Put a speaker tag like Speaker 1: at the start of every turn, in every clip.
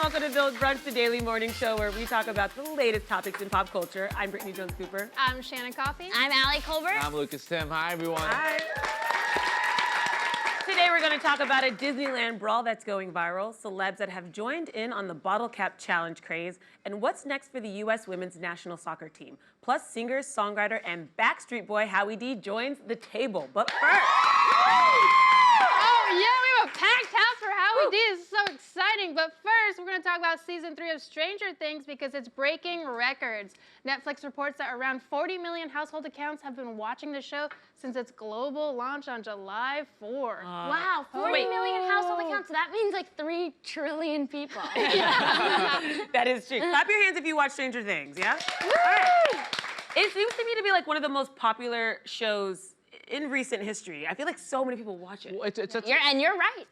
Speaker 1: Welcome to Brunch, the daily morning show where we talk about the latest topics in pop culture. I'm Brittany Jones-Cooper.
Speaker 2: I'm Shannon Coffey.
Speaker 3: I'm Allie Colbert.
Speaker 4: I'm Lucas Tim. Hi, everyone.
Speaker 1: Hi. Today we're going to talk about a Disneyland brawl that's going viral, celebs that have joined in on the bottle cap challenge craze, and what's next for the U.S. women's national soccer team. Plus, singer, songwriter, and Backstreet Boy Howie D joins the table. But first...
Speaker 2: Oh, yeah, we have a packed house for Howie D. This is so exciting. But first, we're going to talk about season 3 of Stranger Things because it's breaking records. Netflix reports that around 40 million household accounts have been watching the show since its global launch on July 4th.
Speaker 3: Wow, 40 million household accounts. That means like 3 trillion people.
Speaker 1: That is true. Clap your hands if you watch Stranger Things, yeah? All right. It seems to me to be like one of the most popular shows in recent history. I feel like so many people watch it.
Speaker 4: Well,
Speaker 3: And you're right.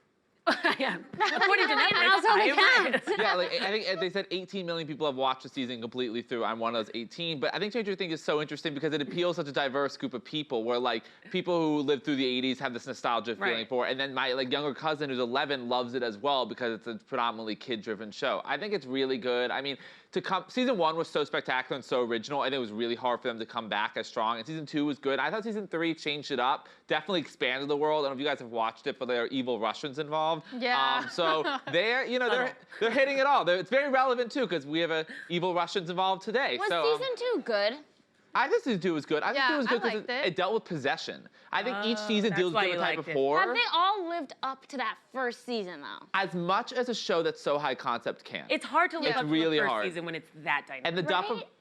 Speaker 1: Yeah. According to Netflix, I am right.
Speaker 4: Yeah, like, I think they said 18 million people have watched the season completely through. I'm one of those 18. But I think Stranger Things is so interesting because it appeals to such a diverse group of people where like people who lived through the 80s have this nostalgia feeling for it. And then my younger cousin who's 11 loves it as well because it's a predominantly kid-driven show. I think it's really good. I mean, season 1 was so spectacular and so original. I think it was really hard for them to come back as strong. And season 2 was good. I thought season 3 changed it up, definitely expanded the world. I don't know if you guys have watched it, but there are evil Russians involved.
Speaker 2: Yeah.
Speaker 4: So they're hitting it all. It's very relevant too because we have evil Russians involved today.
Speaker 3: Was
Speaker 4: so,
Speaker 3: season 2 good?
Speaker 4: I think season 2 was good. I think it was good because
Speaker 2: it
Speaker 4: dealt with possession. I think each season deals with a different type of horror.
Speaker 3: Have they all lived up to that first season though?
Speaker 4: As much as a show that's so high concept can.
Speaker 1: It's hard to live up to
Speaker 4: really
Speaker 1: the first
Speaker 4: hard.
Speaker 1: season when it's that dynamic.
Speaker 4: And the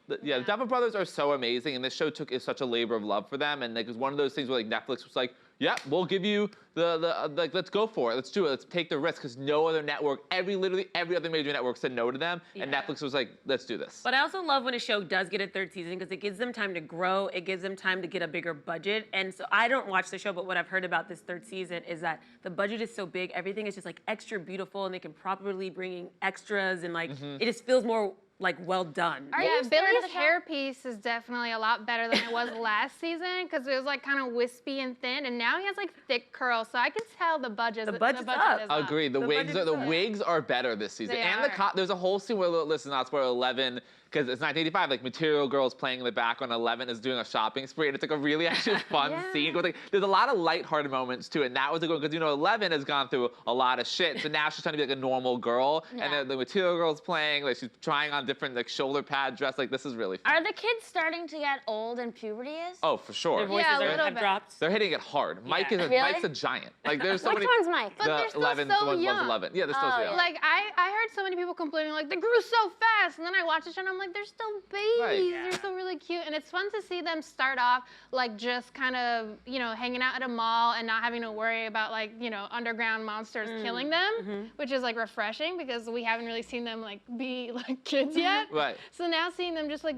Speaker 4: the Duffer Brothers are so amazing, and this show is such a labor of love for them. And like, it was one of those things where like Netflix was like, yeah, we'll give you let's go for it. Let's do it. Let's take the risk because no other network, literally every other major network said no to them. And Netflix was like, let's do this.
Speaker 1: But I also love when a show does get a 3rd season because it gives them time to grow. It gives them time to get a bigger budget. And so I don't watch the show, but what I've heard about this 3rd season is that the budget is so big. Everything is just like extra beautiful and they can properly bring in extras and like it just feels more like well done.
Speaker 2: Yeah, Billy's hairpiece is definitely a lot better than it was last season because it was like kind of wispy and thin, and now he has like thick curls, so I can tell the budget is up.
Speaker 4: Agreed. The wigs are better this season, and there's a whole scene where listen, not spoiler 11. Because it's 1985, like Material Girl's playing in the background, 11 is doing a shopping spree, and it's like a really actually fun scene. Like, there's a lot of lighthearted moments too, and that was a good one because 11 has gone through a lot of shit, so now she's trying to be like a normal girl, and then the Material Girl's playing, like she's trying on different like shoulder pad dress, like this is really fun.
Speaker 3: Are the kids starting to get old and puberty is?
Speaker 4: Oh, for sure.
Speaker 1: Their voices have dropped.
Speaker 4: They're hitting it hard. Mike's a giant. Like there's so
Speaker 3: Which
Speaker 4: many.
Speaker 3: one's Mike?
Speaker 2: But they're still so young.
Speaker 4: 11. Yeah, they're still so young.
Speaker 2: Like I heard so many people complaining like they grew so fast, and then I watched the show and I'm like they're still babies. They're still really cute, and it's fun to see them start off like just kind of hanging out at a mall and not having to worry about like underground monsters killing them, which is like refreshing because we haven't really seen them like be like kids yet.
Speaker 4: Right.
Speaker 2: So now seeing them just like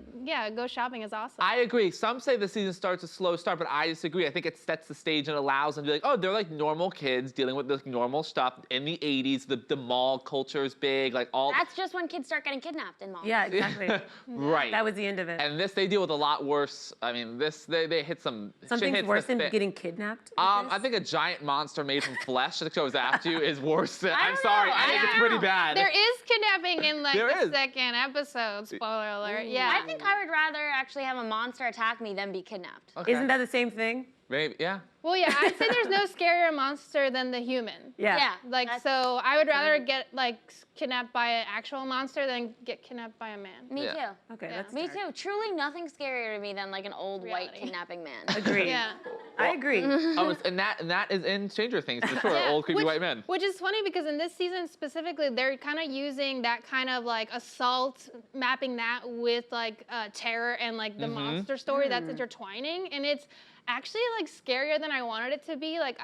Speaker 2: go shopping is awesome.
Speaker 4: I agree. Some say the season starts a slow start, but I disagree. I think it sets the stage and allows them to be like, oh, they're like normal kids dealing with this normal stuff in the 80s. The mall culture is big, like all.
Speaker 3: That's just when kids start getting kidnapped in malls.
Speaker 1: Yeah, exactly.
Speaker 4: Right.
Speaker 1: That was the end of it.
Speaker 4: And they deal with a lot worse. I mean, they hit some.
Speaker 1: Something's worse than getting kidnapped?
Speaker 4: I think a giant monster made from flesh that goes after you is worse than. I'm
Speaker 3: don't
Speaker 4: sorry.
Speaker 3: know.
Speaker 4: I think it's pretty bad.
Speaker 2: There is kidnapping in like
Speaker 4: There
Speaker 2: the
Speaker 4: is.
Speaker 2: second episode. Spoiler alert. Yeah.
Speaker 3: I think I would rather actually have a monster attack me than be kidnapped.
Speaker 4: Okay.
Speaker 1: Isn't that the same thing?
Speaker 4: Maybe, yeah.
Speaker 2: Well, yeah, I'd say there's no scarier monster than the human.
Speaker 1: Yeah.
Speaker 2: Like, so I would rather get like kidnapped by an actual monster than get kidnapped by a man.
Speaker 3: Me too.
Speaker 1: Okay,
Speaker 2: Yeah.
Speaker 1: that's
Speaker 3: Me too. Truly nothing scarier to me than like an old white kidnapping man.
Speaker 1: Agreed.
Speaker 2: Yeah.
Speaker 1: I agree.
Speaker 4: And that is in Stranger Things for sure. Old creepy white men.
Speaker 2: Which is funny because in this season specifically, they're kind of using that kind of like assault, mapping that with like terror and like the monster story that's intertwining, and it's actually like scarier than I wanted it to be. Like,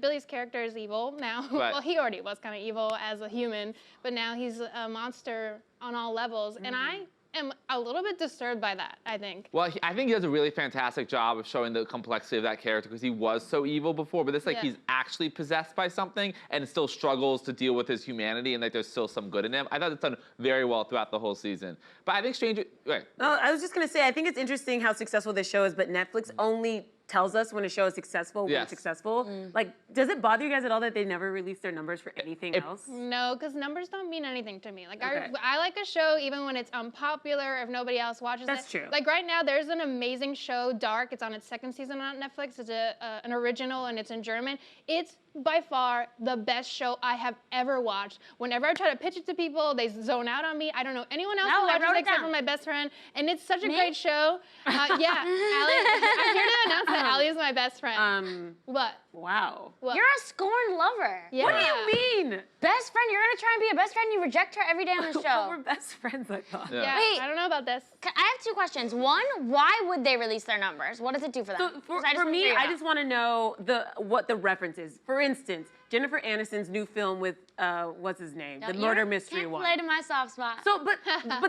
Speaker 2: Billy's character is evil now.
Speaker 4: Right.
Speaker 2: Well, he already was kind of evil as a human, but now he's a monster on all levels, and I am a little bit disturbed by that, I think.
Speaker 4: Well, I think he does a really fantastic job of showing the complexity of that character because he was so evil before, but it's like he's actually possessed by something and still struggles to deal with his humanity and like there's still some good in him. I thought it's done very well throughout the whole season. But I think right.
Speaker 1: No, I was just gonna say, I think it's interesting how successful this show is, but Netflix only tells us when a show is successful, when it's successful. Like, does it bother you guys at all that they never release their numbers for anything else?
Speaker 2: No, because numbers don't mean anything to me. Like,
Speaker 1: Okay.
Speaker 2: I like a show even when it's unpopular, if nobody else watches it.
Speaker 1: That's true.
Speaker 2: Like, right now, there's an amazing show, Dark. It's on its second season on Netflix. It's an original, and it's in German. It's by far the best show I have ever watched. Whenever I try to pitch it to people, they zone out on me. I don't know anyone else who watches it except for my best friend, and it's such a great show. Yeah, Allie, I'm here to announce that Allie is my best friend. What?
Speaker 1: Wow.
Speaker 2: What?
Speaker 3: You're a scorned lover.
Speaker 2: Yeah.
Speaker 1: What do you mean?
Speaker 3: Best friend, you're gonna try and be a best friend, you reject her every day on the show.
Speaker 1: We're best friends, I thought.
Speaker 2: Yeah,
Speaker 3: Wait.
Speaker 2: I don't know about this.
Speaker 3: I have two questions. One, why would they release their numbers? What does it do for them?
Speaker 1: So
Speaker 3: 'Cause
Speaker 1: for
Speaker 3: I just wanna
Speaker 1: me,
Speaker 3: figure it
Speaker 1: I
Speaker 3: out.
Speaker 1: just want to know what the reference is. For instance, Jennifer Aniston's new film with what's his name, the murder mystery
Speaker 3: can't
Speaker 1: one.
Speaker 3: play to my soft spot.
Speaker 1: So, but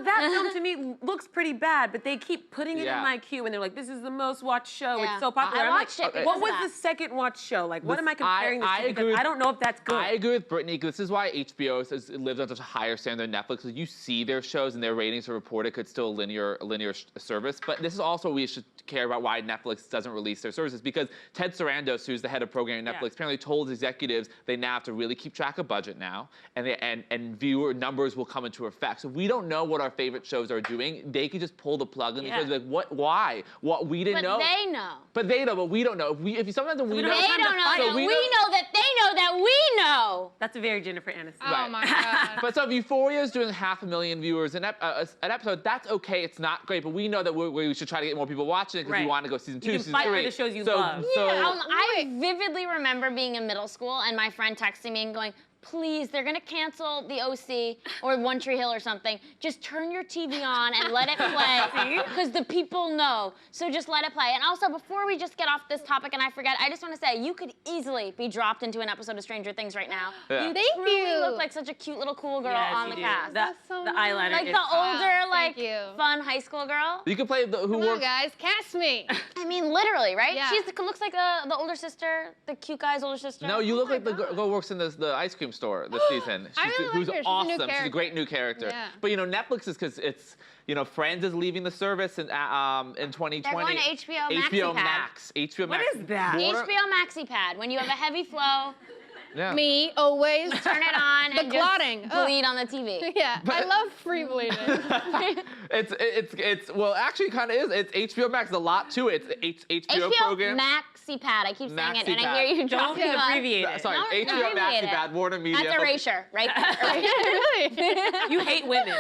Speaker 1: that film to me looks pretty bad. But they keep putting it in my queue, and they're like, "This is the most watched show.
Speaker 3: Yeah.
Speaker 1: It's so popular."
Speaker 3: I
Speaker 1: I'm like,
Speaker 3: watched it
Speaker 1: what
Speaker 3: because
Speaker 1: was
Speaker 3: of
Speaker 1: the
Speaker 3: that.
Speaker 1: second watched show? Like, what am I comparing this to?
Speaker 4: agree
Speaker 1: Because
Speaker 4: with-
Speaker 1: I don't know if that's good.
Speaker 4: I agree with Brittany. This is why HBO lives on such a higher standard than Netflix. Because you see their shows and their ratings are reported because it's still a linear service. But this is also we should care about why Netflix doesn't release their services because Ted Sarandos, who's the head of programming at Netflix, apparently told his executives they now have to really keep track of budget now, and viewer numbers will come into effect. So we don't know what our favorite shows are doing. They could just pull the plug on these shows. Like, what? Why? What? We didn't know.
Speaker 3: But they know.
Speaker 4: But they know. But we don't know. If sometimes we know.
Speaker 1: don't
Speaker 3: They
Speaker 1: have time
Speaker 3: don't
Speaker 1: to
Speaker 3: know
Speaker 1: fight.
Speaker 3: that
Speaker 1: So
Speaker 3: we
Speaker 1: we
Speaker 3: know that they know that we know.
Speaker 1: That's a very Jennifer Aniston.
Speaker 2: Oh my God.
Speaker 4: But so if Euphoria is doing 500,000 viewers an episode, that's okay. It's not great, but we know that we should try to get more people watching it because we want to go season 2,
Speaker 1: You can
Speaker 4: season
Speaker 1: fight
Speaker 4: 3.
Speaker 1: for the shows you
Speaker 4: so,
Speaker 1: love.
Speaker 4: So,
Speaker 3: I vividly remember being in middle school and my friend texting me and going, please, they're gonna cancel the OC or One Tree Hill or something. Just turn your TV on and let it play because the people know. So just let it play. And also, before we just get off this topic and I forget, I just want to say you could easily be dropped into an episode of Stranger Things right now.
Speaker 4: Yeah.
Speaker 3: You
Speaker 2: Thank
Speaker 3: truly
Speaker 2: you.
Speaker 3: look like such a cute little cool girl
Speaker 1: Yes,
Speaker 3: on
Speaker 1: you
Speaker 3: the
Speaker 1: do.
Speaker 3: cast.
Speaker 1: That-
Speaker 2: so
Speaker 1: the
Speaker 2: nice.
Speaker 1: eyeliner
Speaker 3: Like
Speaker 1: is
Speaker 3: the
Speaker 1: fun.
Speaker 3: older, like
Speaker 2: you.
Speaker 3: fun high school girl.
Speaker 4: you can play who
Speaker 2: Come on,
Speaker 4: works.
Speaker 2: guys, cast me.
Speaker 3: I mean, literally, right?
Speaker 2: Yeah.
Speaker 3: She looks like the older sister, the cute guy's older sister.
Speaker 4: No, you look
Speaker 2: my
Speaker 4: like the girl who works in the ice cream store this season.
Speaker 2: I really
Speaker 4: who's
Speaker 2: like her. She's a new
Speaker 4: awesome. She's a
Speaker 2: character.
Speaker 4: great new character.
Speaker 2: Yeah.
Speaker 4: But Netflix is because it's Friends is leaving the service in 2020.
Speaker 3: They're going to HBO
Speaker 4: HBO
Speaker 3: MaxiPad.
Speaker 4: Max. HBO
Speaker 1: What
Speaker 4: Max.
Speaker 1: is that?
Speaker 4: Warner-
Speaker 3: HBO MaxiPad. When you have a heavy flow,
Speaker 4: Yeah.
Speaker 2: Me, always.
Speaker 3: turn it on
Speaker 2: The
Speaker 3: and
Speaker 2: clotting.
Speaker 3: just bleed on the TV.
Speaker 2: Yeah, I love free bleeding.
Speaker 4: It's well actually kind of is. It's HBO Max. There's a lot to it. It's HBO
Speaker 3: HBO
Speaker 4: program.
Speaker 3: MaxiPad. I keep saying it, and I
Speaker 4: MaxiPad.
Speaker 3: hear you
Speaker 1: Don't
Speaker 3: dropping on.
Speaker 1: abbreviate it.
Speaker 4: Sorry,
Speaker 3: Don't
Speaker 4: HBO
Speaker 3: abbreviate
Speaker 4: MaxiPad,
Speaker 3: it.
Speaker 4: Warner Media.
Speaker 3: That's erasure, right there.
Speaker 1: You hate women.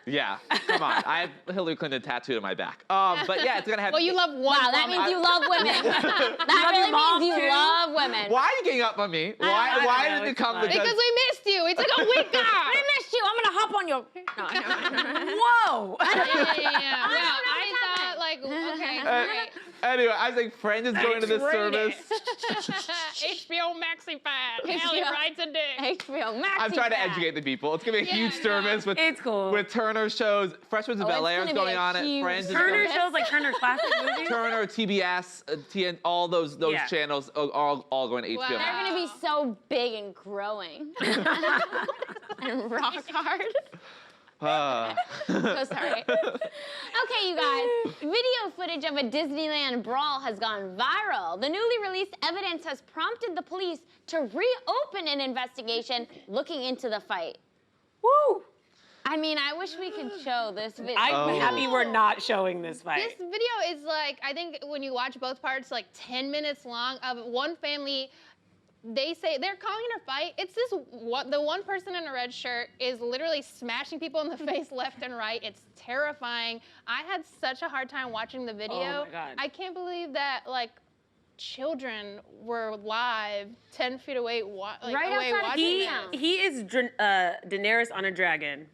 Speaker 4: Yeah, come on. I have Hillary Clinton tattooed on my back. But yeah, it's gonna have.
Speaker 2: Well, you love one
Speaker 3: Wow, that
Speaker 2: woman.
Speaker 3: means you love women. That
Speaker 1: love your
Speaker 3: really
Speaker 1: mom,
Speaker 3: means you
Speaker 1: too?
Speaker 3: love women.
Speaker 4: Why are you getting up on me? Why
Speaker 1: don't know,
Speaker 4: did it
Speaker 1: it's
Speaker 4: come?
Speaker 1: fine.
Speaker 2: Because we missed you. We took a week off.
Speaker 3: I missed you. I'm gonna hop on your. No.
Speaker 1: Whoa.
Speaker 2: Yeah.
Speaker 3: know
Speaker 2: No,
Speaker 3: what's
Speaker 2: I thought
Speaker 3: happening.
Speaker 2: like okay. great.
Speaker 4: Anyway, I think Friends is going to this service.
Speaker 2: HBO MaxiPad. Allie writes a dick.
Speaker 3: HBO Max.
Speaker 4: I'm trying to educate the people. It's gonna be a huge
Speaker 2: no.
Speaker 4: service with
Speaker 1: It's cool.
Speaker 4: with Turner shows. Freshman's of
Speaker 3: Oh, it's
Speaker 4: Bel Air is
Speaker 3: gonna be
Speaker 4: going
Speaker 3: a
Speaker 4: on it.
Speaker 3: huge
Speaker 4: Friends is
Speaker 1: Turner
Speaker 4: going.
Speaker 1: shows like Turner classic movies.
Speaker 4: Turner, TBS, TN, all those
Speaker 1: Yeah.
Speaker 4: channels are all going to HBO
Speaker 2: Wow.
Speaker 3: They're
Speaker 4: Max.
Speaker 3: gonna be so big and growing. And rock hard. So sorry. Okay, you guys. Video footage of a Disneyland brawl has gone viral. The newly released evidence has prompted the police to reopen an investigation looking into the fight.
Speaker 1: Woo.
Speaker 3: I mean, I wish we could show this video.
Speaker 1: I'm happy we're not showing this fight.
Speaker 2: This video is like, I think when you watch both parts, like 10 minutes long of one family. They say they're calling it a fight. It's this the one person in a red shirt is literally smashing people in the face left and right. It's terrifying. I had such a hard time watching the video.
Speaker 1: Oh my God.
Speaker 2: I can't believe that like children were live 10 feet away,
Speaker 3: Right
Speaker 2: away
Speaker 3: outside of
Speaker 2: watching
Speaker 3: Disney.
Speaker 2: this.
Speaker 1: He is Daenerys on a dragon.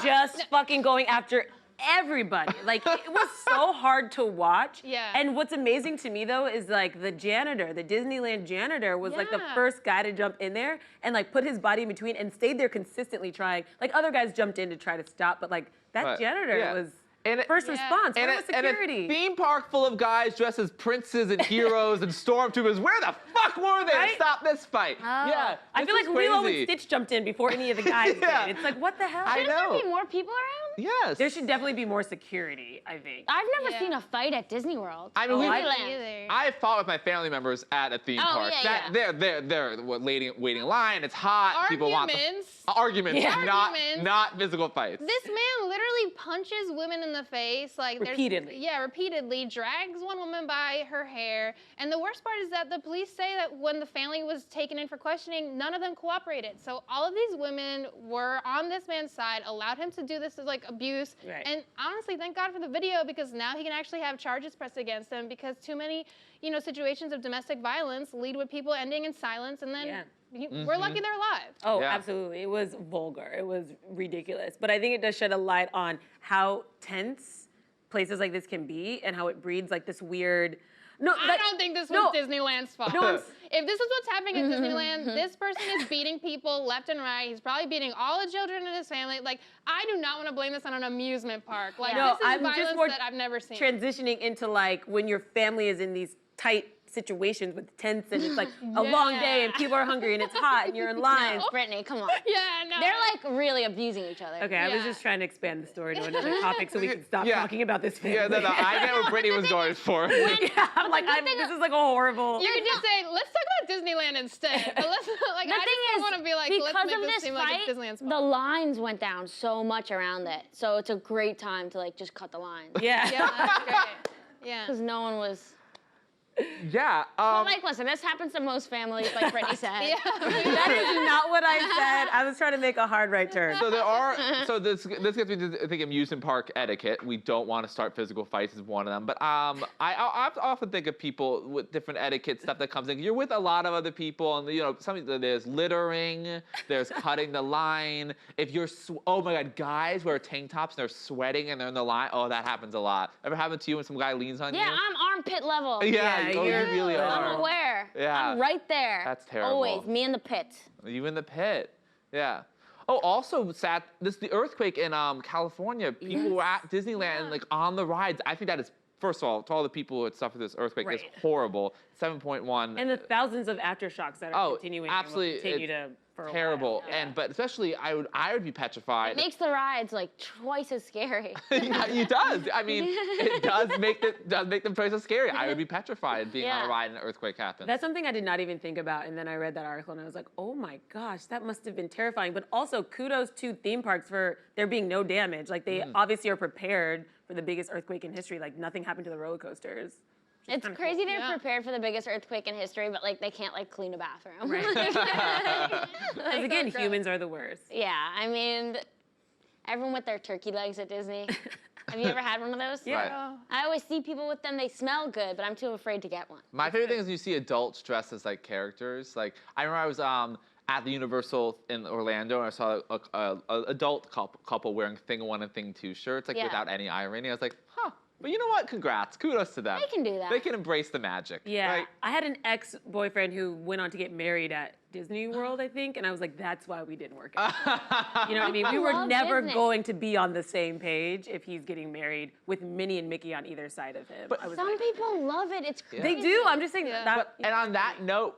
Speaker 1: Just fucking going after everybody. Like, it was so hard to watch.
Speaker 2: Yeah.
Speaker 1: And what's amazing to me, though, is like the janitor, the Disneyland janitor was like the
Speaker 2: Yeah.
Speaker 1: first guy to jump in there and like put his body in between and stayed there consistently trying. Like, other guys jumped in to try to stop, but like that
Speaker 4: Right.
Speaker 1: janitor
Speaker 4: Yeah.
Speaker 1: was
Speaker 4: And
Speaker 1: first
Speaker 2: Yeah.
Speaker 1: response. Where was
Speaker 4: and a
Speaker 1: security?
Speaker 4: theme park full of guys dressed as princes and heroes and stormtroopers. Where the fuck were they to
Speaker 1: Right?
Speaker 4: stop this fight? Yeah,
Speaker 1: I
Speaker 4: this
Speaker 1: feel
Speaker 4: is
Speaker 1: like Lilo
Speaker 4: crazy.
Speaker 1: and Stitch jumped in before any of the guys
Speaker 4: Yeah.
Speaker 1: did. It's like, what the hell?
Speaker 4: I
Speaker 3: Shouldn't there
Speaker 4: know.
Speaker 3: be more people around?
Speaker 4: Yes.
Speaker 1: There should definitely be more security, I think.
Speaker 3: I've never
Speaker 2: Yeah.
Speaker 3: seen a fight at Disney World.
Speaker 4: I mean,
Speaker 3: Or
Speaker 4: we-
Speaker 3: Disneyland.
Speaker 2: Either.
Speaker 4: I fought with my family members at a theme
Speaker 3: Oh,
Speaker 4: park.
Speaker 3: yeah,
Speaker 4: They're waiting in line. It's hot. People want
Speaker 2: Arguments.
Speaker 4: arguments,
Speaker 1: Yeah.
Speaker 2: Arguments.
Speaker 4: not physical fights.
Speaker 2: This man literally punches women in the face, like
Speaker 1: Repeatedly.
Speaker 2: Yeah, repeatedly. Drags one woman by her hair, and the worst part is that the police say that when the family was taken in for questioning, none of them cooperated. So all of these women were on this man's side, allowed him to do this like abuse,
Speaker 1: Right.
Speaker 2: and honestly, thank God for the video because now he can actually have charges pressed against him because too many, situations of domestic violence lead with people ending in silence, and then
Speaker 1: Yeah.
Speaker 2: we're lucky they're alive.
Speaker 1: Oh,
Speaker 4: Yeah.
Speaker 1: absolutely. It was vulgar. It was ridiculous. But I think it does shed a light on how tense places like this can be and how it breeds like this weird. No,
Speaker 2: I don't think this was
Speaker 1: no.
Speaker 2: Disneyland's fault.
Speaker 1: No,
Speaker 2: If this is what's happening at Disneyland, this person is beating people left and right. He's probably beating all the children in his family. Like, I do not want to blame this on an amusement park. Like,
Speaker 1: No,
Speaker 2: this is
Speaker 1: I'm just
Speaker 2: violence
Speaker 1: more
Speaker 2: that I've never seen.
Speaker 1: transitioning into like when your family is in these tight situations with tents and it's like a long day and people are hungry and it's hot and you're in line.
Speaker 3: No, Brittany, come on.
Speaker 2: Yeah, no.
Speaker 3: They're like really abusing each other.
Speaker 1: Okay, I was
Speaker 2: Yeah.
Speaker 1: just trying to expand the story to another topic so we can stop
Speaker 4: Yeah.
Speaker 1: talking about this family.
Speaker 4: Yeah, no, I get what Brittany was going for.
Speaker 1: Yeah, I'm like, this is like a horrible.
Speaker 2: You could just say, let's talk about Disneyland instead. But let's, like,
Speaker 3: The
Speaker 2: I
Speaker 3: thing
Speaker 2: just
Speaker 3: is,
Speaker 2: want to be like, let's
Speaker 3: because
Speaker 2: make
Speaker 3: of
Speaker 2: this
Speaker 3: this
Speaker 2: seem
Speaker 3: fight,
Speaker 2: like it's Disneyland's
Speaker 3: the
Speaker 2: fault.
Speaker 3: lines went down so much around it. So it's a great time to like just cut the lines.
Speaker 1: Yeah.
Speaker 2: Yeah, that's great. Yeah.
Speaker 3: Because no one was.
Speaker 4: Yeah.
Speaker 3: But like, listen, this happens to most families, like Brittany said.
Speaker 2: Yeah.
Speaker 1: That is not what I said. I was trying to make a hard right turn.
Speaker 4: So there are. So this gets me to I think amusement park etiquette. We don't want to start physical fights is one of them. But I often think of people with different etiquette stuff that comes in. You're with a lot of other people, and there's littering, there's cutting the line. If you're oh my God, guys wear tank tops and they're sweating and they're in the line. Oh, that happens a lot. Ever happened to you when some guy leans on you?
Speaker 3: Yeah, I'm armpit level.
Speaker 4: Yeah,
Speaker 1: Yeah,
Speaker 4: oh, you
Speaker 1: you're-
Speaker 4: really are.
Speaker 3: I'm aware.
Speaker 4: Yeah.
Speaker 3: I'm right there.
Speaker 4: That's terrible.
Speaker 3: Always, me in the pit.
Speaker 4: You in the pit. Yeah. Oh, also sad. The earthquake in California. People were at Disneyland, like on the rides. I think that is, first of all, to all the people who had suffered this earthquake,
Speaker 1: Right.
Speaker 4: is horrible. 7.1.
Speaker 1: And the thousands of aftershocks that are
Speaker 4: Oh,
Speaker 1: continuing
Speaker 4: absolutely,
Speaker 1: and will continue
Speaker 4: it's
Speaker 1: to for a
Speaker 4: terrible.
Speaker 1: while.
Speaker 4: And but especially I would be petrified.
Speaker 3: It makes the rides like twice as scary.
Speaker 4: Yeah, it does. I mean, it does make them twice as scary. I would be petrified being on
Speaker 3: Yeah.
Speaker 4: a ride and an earthquake happens.
Speaker 1: That's something I did not even think about. And then I read that article and I was like, oh my gosh, that must have been terrifying. But also kudos to theme parks for there being no damage. Like they obviously are prepared for the biggest earthquake in history. Like nothing happened to the roller coasters.
Speaker 3: It's
Speaker 1: kinda
Speaker 3: crazy they're
Speaker 2: Yeah.
Speaker 3: prepared for the biggest earthquake in history, but like they can't like clean a bathroom.
Speaker 1: Right. Because again,
Speaker 2: gross.
Speaker 1: humans are the worst.
Speaker 3: Yeah, I mean, everyone with their turkey legs at Disney. Have you ever had one of those?
Speaker 1: Yeah.
Speaker 4: Right.
Speaker 2: Oh.
Speaker 3: I always see people with them. They smell good, but I'm too afraid to get one.
Speaker 4: My favorite thing is when you see adults dressed as like characters. Like I remember I was at the Universal in Orlando and I saw a adult couple wearing Thing 1 and Thing 2 shirts, like
Speaker 3: Yeah.
Speaker 4: without any irony. I was like, huh. But you know what? Congrats. Kudos to them.
Speaker 3: They can do that.
Speaker 4: They can embrace the magic.
Speaker 1: Yeah.
Speaker 4: Right?
Speaker 1: I had an ex-boyfriend who went on to get married at Disney World, I think. And I was like, that's why we didn't work out. You know what I mean? We were
Speaker 3: love
Speaker 1: never
Speaker 3: Disney.
Speaker 1: going to be on the same page if he's getting married with Minnie and Mickey on either side of him.
Speaker 4: But
Speaker 1: I was
Speaker 3: Some
Speaker 1: like,
Speaker 3: people love it. It's crazy.
Speaker 1: they do. I'm just saying
Speaker 2: Yeah.
Speaker 1: that.
Speaker 4: And on that note,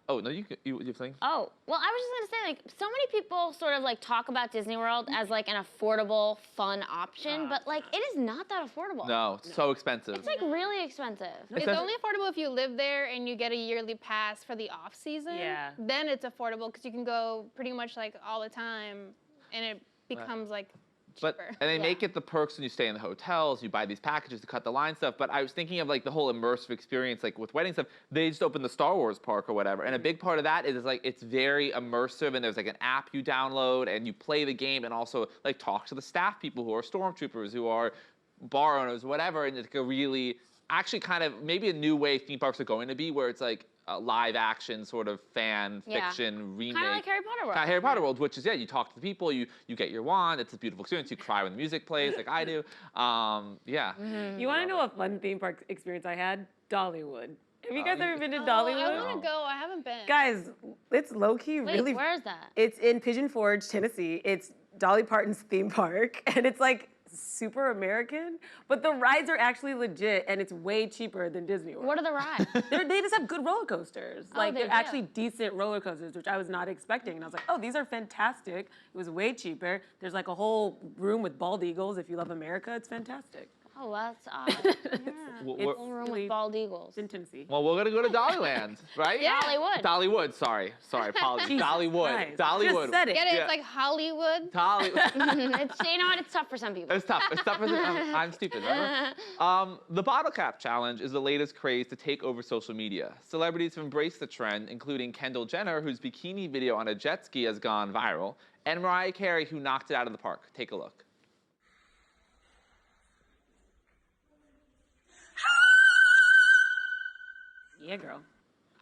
Speaker 4: oh no, you think?
Speaker 3: Oh, well, I was just gonna say, like, so many people sort of like talk about Disney World as like an affordable, fun option, but like it is not that affordable.
Speaker 4: No, so expensive.
Speaker 3: It's like really expensive.
Speaker 2: It's only affordable if you live there and you get a yearly pass for the off season.
Speaker 1: Yeah.
Speaker 2: Then it's affordable because you can go pretty much like all the time, and it becomes like
Speaker 4: But
Speaker 2: cheaper.
Speaker 4: and they
Speaker 3: Yeah.
Speaker 4: make it the perks when you stay in the hotels, you buy these packages to cut the line stuff. But I was thinking of like the whole immersive experience, like with wedding stuff. They just opened the Star Wars park or whatever, and a big part of that is like it's very immersive, and there's like an app you download, and you play the game, and also like talk to the staff people who are stormtroopers, who are bar owners, whatever, and it's like a really actually kind of maybe a new way theme parks are going to be, where it's like live action sort of fan fiction remake.
Speaker 3: Kind of like Harry Potter World.
Speaker 4: Kind of Harry Potter World, which is, you talk to the people, you get your wand, it's a beautiful experience, you cry when the music plays like I do.
Speaker 1: You want to know a fun theme park experience I had? Dollywood. Have you guys ever been to
Speaker 2: I
Speaker 1: Dollywood?
Speaker 2: want to go. I haven't been.
Speaker 1: Guys, it's low-key
Speaker 3: Wait,
Speaker 1: really...
Speaker 3: where is that?
Speaker 1: It's in Pigeon Forge, Tennessee. It's Dolly Parton's theme park, and it's like super American, but the rides are actually legit, and it's way cheaper than Disney World.
Speaker 3: What are the rides?
Speaker 1: They just have good roller coasters. Like,
Speaker 3: they
Speaker 1: they're
Speaker 3: do.
Speaker 1: actually decent roller coasters, which I was not expecting. And I was like, oh, these are fantastic. It was way cheaper. There's like a whole room with bald eagles. If you love America, it's fantastic.
Speaker 3: Oh, that's odd.
Speaker 4: We're-
Speaker 3: Whole room with bald eagles.
Speaker 1: It's in Tennessee.
Speaker 4: Well, we're gonna go to Dollyland, right?
Speaker 2: Yeah.
Speaker 3: Dollywood.
Speaker 4: Dollywood, sorry, apologies.
Speaker 1: Jesus
Speaker 4: Dollywood,
Speaker 1: Christ.
Speaker 4: Dollywood.
Speaker 1: Just said it.
Speaker 2: Get it?
Speaker 4: Yeah.
Speaker 2: It's like Hollywood.
Speaker 3: It's, you know what? It's tough for some people.
Speaker 4: It's tough. It's tough. I'm stupid. Remember? The bottle cap challenge is the latest craze to take over social media. Celebrities have embraced the trend, including Kendall Jenner, whose bikini video on a jet ski has gone viral, and Mariah Carey, who knocked it out of the park. Take a look.
Speaker 1: Yeah, girl.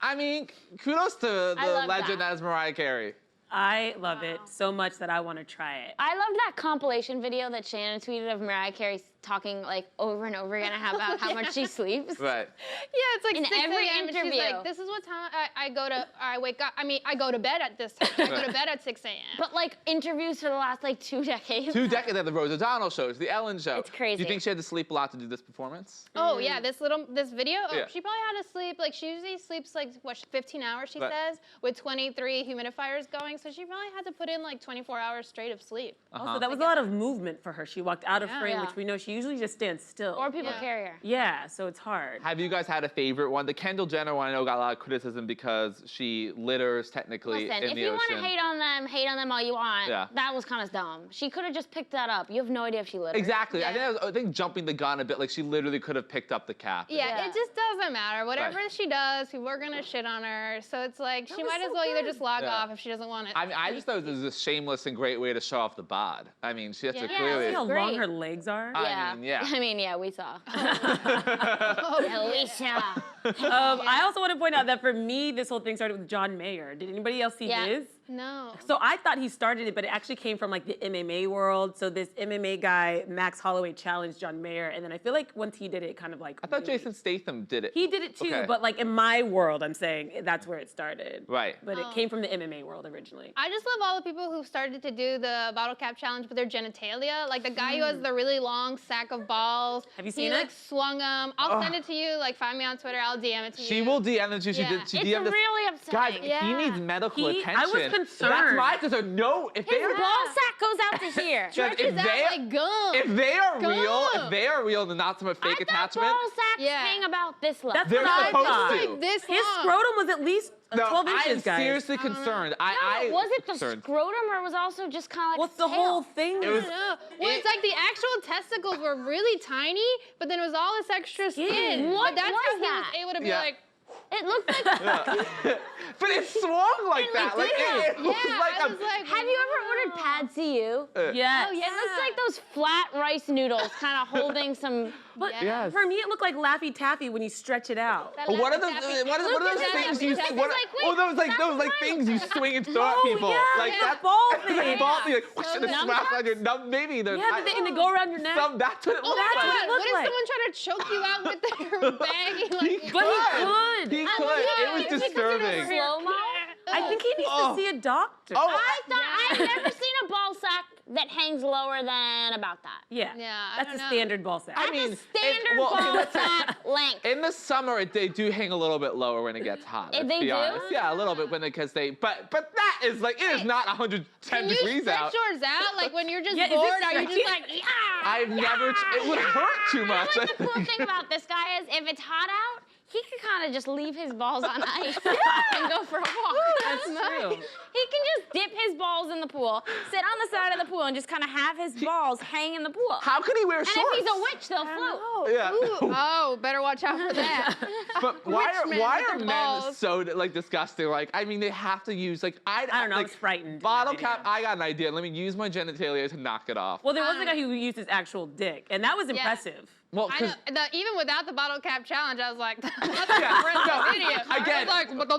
Speaker 4: I mean, kudos to
Speaker 3: I
Speaker 4: the
Speaker 3: love
Speaker 4: legend
Speaker 3: that.
Speaker 4: that is Mariah Carey.
Speaker 1: I love it so much that I want to try it.
Speaker 3: I loved that compilation video that Shannon tweeted of Mariah Carey talking like over and over again about how much she sleeps.
Speaker 4: Right.
Speaker 2: Yeah, it's like
Speaker 3: In
Speaker 2: 6
Speaker 3: every
Speaker 2: a.m. and she's
Speaker 3: interview.
Speaker 2: like, this is what time I wake up. I mean, I go to bed at this time. I go to bed at 6 a.m.
Speaker 3: But like interviews for the last like 2 decades.
Speaker 4: 2 decades at the Rose O'Donnell shows, the Ellen show.
Speaker 3: It's crazy.
Speaker 4: Do you think she had to sleep a lot to do this performance?
Speaker 2: Oh yeah, this video. Oh,
Speaker 4: Yeah.
Speaker 2: she probably had to sleep. Like she usually sleeps like 15 hours. She
Speaker 4: Right.
Speaker 2: says with 23 humidifiers going. So she probably had to put in like 24 hours straight of sleep.
Speaker 1: Also, that was a lot of movement for her. She walked out of
Speaker 2: Yeah.
Speaker 1: frame,
Speaker 3: Yeah.
Speaker 1: which we know she usually just stands still.
Speaker 3: Or people
Speaker 2: Yeah.
Speaker 3: carry her.
Speaker 1: Yeah, so it's hard.
Speaker 4: Have you guys had a favorite one? The Kendall Jenner one I know got a lot of criticism because she litters technically
Speaker 3: Listen,
Speaker 4: in
Speaker 3: if
Speaker 4: the
Speaker 3: you
Speaker 4: ocean.
Speaker 3: want to hate on them all you want.
Speaker 4: Yeah.
Speaker 3: That was kind of dumb. She could have just picked that up. You have no idea if she littered.
Speaker 4: Exactly.
Speaker 2: Yeah.
Speaker 4: I think jumping the gun a bit, like she literally could have picked up the cap.
Speaker 2: Yeah,
Speaker 3: Yeah.
Speaker 2: it just doesn't matter. Whatever
Speaker 4: Right.
Speaker 2: she does, people are gonna shit on her. So it's like she
Speaker 1: was
Speaker 2: might
Speaker 1: so
Speaker 2: as well either
Speaker 1: good.
Speaker 2: just log
Speaker 4: Yeah.
Speaker 2: off if she doesn't want it.
Speaker 4: I mean, I just thought it was a shameless and great way to show off the bod. I mean, she has to
Speaker 2: Yeah.
Speaker 4: clearly.
Speaker 1: See how
Speaker 3: Great.
Speaker 1: long her legs are?
Speaker 4: I mean, yeah.
Speaker 3: I mean, yeah, we saw.
Speaker 2: Oh,
Speaker 3: we saw.
Speaker 1: I also want to point out that for me, this whole thing started with John Mayer. Did anybody else see
Speaker 3: Yeah.
Speaker 1: his?
Speaker 2: no.
Speaker 1: So I thought he started it, but it actually came from like the MMA world. So this MMA guy, Max Holloway, challenged John Mayer, and then I feel like once he did it, kind of like
Speaker 4: I thought Jason Statham did it.
Speaker 1: he did it too,
Speaker 4: Okay.
Speaker 1: but like in my world, I'm saying that's where it started.
Speaker 4: Right.
Speaker 1: But it came from the MMA world originally.
Speaker 2: I just love all the people who started to do the bottle cap challenge with their genitalia. Like the guy who has the really long sack of balls.
Speaker 1: Have you
Speaker 2: He
Speaker 1: seen
Speaker 2: like
Speaker 1: it?
Speaker 2: swung them. I'll send it to you. Like find me on Twitter. I'll DM it to you.
Speaker 4: She will DM it to you. She
Speaker 2: Yeah.
Speaker 4: did. She
Speaker 3: It's
Speaker 4: DM'd us.
Speaker 3: really
Speaker 4: Guys,
Speaker 3: upsetting.
Speaker 4: he
Speaker 2: Yeah.
Speaker 4: needs medical
Speaker 1: I
Speaker 4: attention.
Speaker 1: was concerned.
Speaker 4: That's my concern. No, if they
Speaker 3: His
Speaker 4: are
Speaker 3: ball sack goes out to here.
Speaker 4: Guys,
Speaker 2: Stretches out like gum.
Speaker 4: if they are real,
Speaker 2: Gum.
Speaker 4: if they are real and not some fake
Speaker 3: I thought
Speaker 4: attachment,
Speaker 3: ball sacks
Speaker 2: Yeah.
Speaker 3: hang about this level.
Speaker 1: That's
Speaker 4: they're
Speaker 1: what I
Speaker 4: supposed
Speaker 1: thought.
Speaker 4: to.
Speaker 2: like this
Speaker 1: His
Speaker 2: long.
Speaker 1: scrotum was at least
Speaker 4: no,
Speaker 1: 12
Speaker 4: I am
Speaker 1: inches, guys.
Speaker 4: seriously concerned.
Speaker 3: No, was it the
Speaker 4: concerned.
Speaker 3: scrotum or was it also just kind of like
Speaker 1: What's
Speaker 3: the
Speaker 1: the
Speaker 3: tail?
Speaker 1: whole thing?
Speaker 4: It was-
Speaker 2: No. Well, it's like the actual testicles were really tiny, but then it was all this extra skin.
Speaker 3: What
Speaker 2: but that's
Speaker 3: was
Speaker 2: how he
Speaker 3: that?
Speaker 2: was able to be
Speaker 4: Yeah.
Speaker 2: like,
Speaker 3: It looked like.
Speaker 4: But it swung like that. Like it was
Speaker 2: yeah,
Speaker 4: like
Speaker 2: I
Speaker 4: a.
Speaker 2: was like,
Speaker 3: Have you ever ordered Pad CU?
Speaker 1: Yes.
Speaker 2: Oh, yeah.
Speaker 3: It looks like those flat rice noodles, kind of holding some.
Speaker 1: But
Speaker 4: Yes.
Speaker 1: for me, it looked like Laffy Taffy when you stretch it out.
Speaker 2: That
Speaker 4: What are
Speaker 2: Laffy
Speaker 4: those?
Speaker 2: Taffy.
Speaker 4: What are
Speaker 2: Look
Speaker 4: those
Speaker 2: at that
Speaker 4: things
Speaker 2: Laffy
Speaker 4: you?
Speaker 2: Taffy.
Speaker 4: What?
Speaker 3: Like, wait,
Speaker 4: Oh, those
Speaker 3: that's
Speaker 4: like things you swing and throw at
Speaker 1: Oh,
Speaker 4: people.
Speaker 1: yeah,
Speaker 4: Like
Speaker 1: yeah.
Speaker 4: that
Speaker 1: Ball
Speaker 4: It's like
Speaker 1: thing.
Speaker 4: ball thing. Like whoosh, and it
Speaker 3: Numb
Speaker 4: slaps
Speaker 3: cups?
Speaker 4: on your numb. Maybe they're.
Speaker 1: Yeah, and they go around your neck.
Speaker 4: That's what it
Speaker 2: Oh,
Speaker 4: looks
Speaker 2: that's
Speaker 4: like.
Speaker 2: what,
Speaker 1: it
Speaker 2: what
Speaker 1: looked
Speaker 2: if
Speaker 1: like.
Speaker 2: someone tried to choke you out with their bag?
Speaker 1: But he could.
Speaker 4: He could. It was disturbing.
Speaker 3: Slow-mo?
Speaker 1: I think he needs
Speaker 4: Oh.
Speaker 1: to see a doctor.
Speaker 4: Oh,
Speaker 3: I've never seen a ball sack that hangs lower than about that.
Speaker 1: Yeah.
Speaker 2: Yeah, I
Speaker 1: That's
Speaker 2: don't
Speaker 1: a
Speaker 2: know.
Speaker 1: standard ball sack.
Speaker 4: I
Speaker 3: That's
Speaker 4: mean,
Speaker 3: a standard
Speaker 4: well,
Speaker 3: ball
Speaker 4: let's say-
Speaker 3: sack length.
Speaker 4: in the summer, they do hang a little bit lower when it gets hot. Let's
Speaker 3: They
Speaker 4: be
Speaker 3: do?
Speaker 4: honest. Yeah, a little bit because they. But that is like it is not 110
Speaker 2: Can you
Speaker 4: degrees
Speaker 2: stretch
Speaker 4: out.
Speaker 2: yours out? Like when you're just
Speaker 1: Yeah, is it
Speaker 2: bored, are you just
Speaker 1: stretchy?
Speaker 2: like, yeah?
Speaker 4: I've never. It would hurt too much.
Speaker 3: Like the cool thing about this guy is if it's hot out, he can kind of just leave his balls on ice and go for a walk.
Speaker 1: That's true.
Speaker 3: He can just dip his balls in the pool, sit on the side of the pool, and just kind of have his balls hang in the pool.
Speaker 4: How could he wear
Speaker 3: And
Speaker 4: shorts?
Speaker 3: if he's a witch, they'll float.
Speaker 4: Yeah.
Speaker 2: Ooh, oh, better watch out for that.
Speaker 4: But why
Speaker 2: Rich men
Speaker 4: are
Speaker 2: with their
Speaker 4: men
Speaker 2: balls.
Speaker 4: so like disgusting? Like I mean, they have to use like
Speaker 1: I don't know. I
Speaker 4: Like,
Speaker 1: was frightened. in
Speaker 4: bottle
Speaker 1: that video.
Speaker 4: cap. I got an idea. Let me use my genitalia to knock it off.
Speaker 1: Well, there was a guy who used his actual dick, and that was impressive.
Speaker 4: Well,
Speaker 2: I know, even without the bottle cap challenge, I was like, that's a video.
Speaker 4: Again.
Speaker 2: I was like, I'm feeling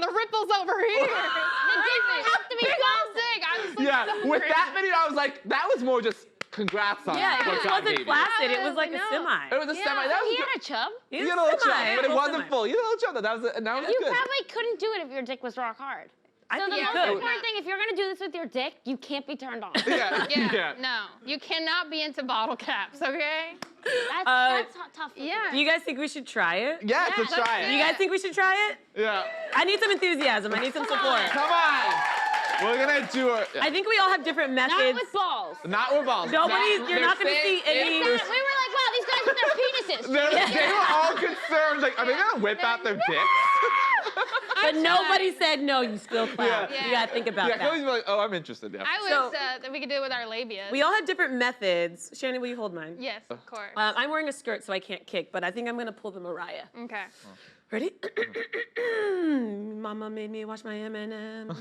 Speaker 2: the ripples over here.
Speaker 3: The dick would have to be
Speaker 2: Big. I was like,
Speaker 4: Yeah,
Speaker 2: so
Speaker 4: with
Speaker 2: crazy.
Speaker 4: that video, I was like, that was more just congrats on
Speaker 1: Yeah,
Speaker 4: what
Speaker 1: it
Speaker 4: God
Speaker 1: wasn't
Speaker 4: gave you.
Speaker 1: flaccid. It was like
Speaker 2: I
Speaker 1: a
Speaker 2: know.
Speaker 1: semi.
Speaker 4: It was a semi. That was
Speaker 3: He
Speaker 4: good.
Speaker 3: had a chub.
Speaker 4: You had a little chub, but it wasn't
Speaker 1: semi.
Speaker 4: full. You had a little chub, though. That was
Speaker 3: You
Speaker 4: good.
Speaker 3: probably couldn't do it if your dick was rock hard.
Speaker 1: I
Speaker 3: So
Speaker 1: think
Speaker 3: the
Speaker 1: you
Speaker 3: most
Speaker 1: could.
Speaker 3: important thing, if you're gonna do this with your dick, you can't be turned on.
Speaker 2: Yeah, no. You cannot be into bottle caps, okay?
Speaker 3: That's tough.
Speaker 2: Yeah.
Speaker 1: Do you guys think we should try it?
Speaker 4: Yes, let's try
Speaker 1: Do you
Speaker 4: it.
Speaker 1: guys think we should try it?
Speaker 4: Yeah.
Speaker 1: I need some enthusiasm. I need some support.
Speaker 4: Come on. We're gonna do it.
Speaker 1: I think we all have different methods.
Speaker 3: Not with balls.
Speaker 4: Not with balls.
Speaker 1: You're not gonna see any.
Speaker 3: We were like, wow, these guys with their penises.
Speaker 4: They were all concerned. Like, are they gonna whip out their dicks?
Speaker 1: But nobody said no, you spill cloud.
Speaker 2: Yeah.
Speaker 1: You gotta think about
Speaker 4: Yeah,
Speaker 1: that.
Speaker 4: Chloe's like, oh, I'm interested. Yeah.
Speaker 2: I wish that we could do it with our labia.
Speaker 1: We all have different methods. Shannon, will you hold mine?
Speaker 2: Yes, of course.
Speaker 1: I'm wearing a skirt, so I can't kick, but I think I'm gonna pull the Mariah.
Speaker 2: Okay.
Speaker 1: Ready? Mama made me watch my M&M's.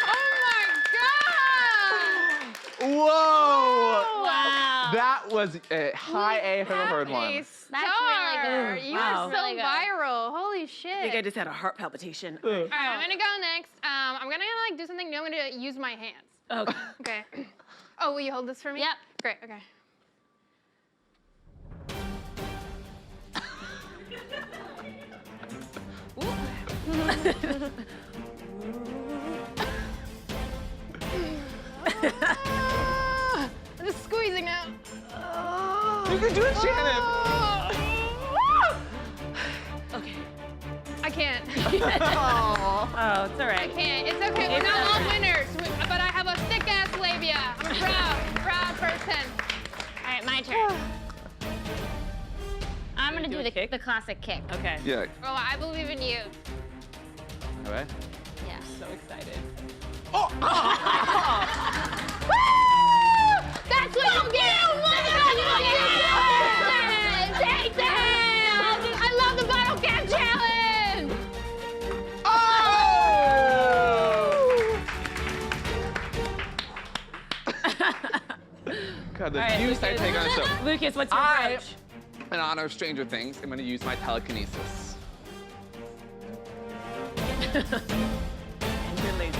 Speaker 2: Oh my God!
Speaker 4: Whoa!
Speaker 3: Wow.
Speaker 4: That was a high A if I've ever heard
Speaker 2: A
Speaker 4: one.
Speaker 2: star.
Speaker 3: That's really good.
Speaker 2: You
Speaker 1: Wow.
Speaker 2: are so
Speaker 3: Really good.
Speaker 2: viral. Holy
Speaker 1: I
Speaker 2: shit.
Speaker 1: think I just had a heart palpitation.
Speaker 2: All right, I'm gonna go next. I'm gonna like do something new. I'm gonna use my hands.
Speaker 1: Okay.
Speaker 2: Okay. Oh, will you hold this for me?
Speaker 3: Yep.
Speaker 2: Great. Okay. I'm just squeezing now.
Speaker 4: You can do it, Shannon.
Speaker 1: Okay.
Speaker 2: I can't.
Speaker 1: Oh, it's all
Speaker 2: I
Speaker 1: right.
Speaker 2: can't. It's okay. We're
Speaker 1: It's
Speaker 2: not all
Speaker 1: okay.
Speaker 2: winners, but I have a thick ass labia. I'm a proud person.
Speaker 3: All right, my turn. I'm gonna
Speaker 1: do
Speaker 3: do
Speaker 1: a kick?
Speaker 3: the classic kick.
Speaker 1: Okay.
Speaker 4: Yeah.
Speaker 2: Oh, I believe in you.
Speaker 4: All right.
Speaker 3: Yeah.
Speaker 1: So excited.
Speaker 2: That's what you get. Take that. I love the bottle cap challenge.
Speaker 4: Oh! God, the
Speaker 1: All right,
Speaker 4: juice I
Speaker 1: Lucas.
Speaker 4: take on the show.
Speaker 1: Lucas, what's your
Speaker 4: I-
Speaker 1: approach?
Speaker 4: In honor of Stranger Things, I'm going to use my telekinesis.
Speaker 1: You're lazy.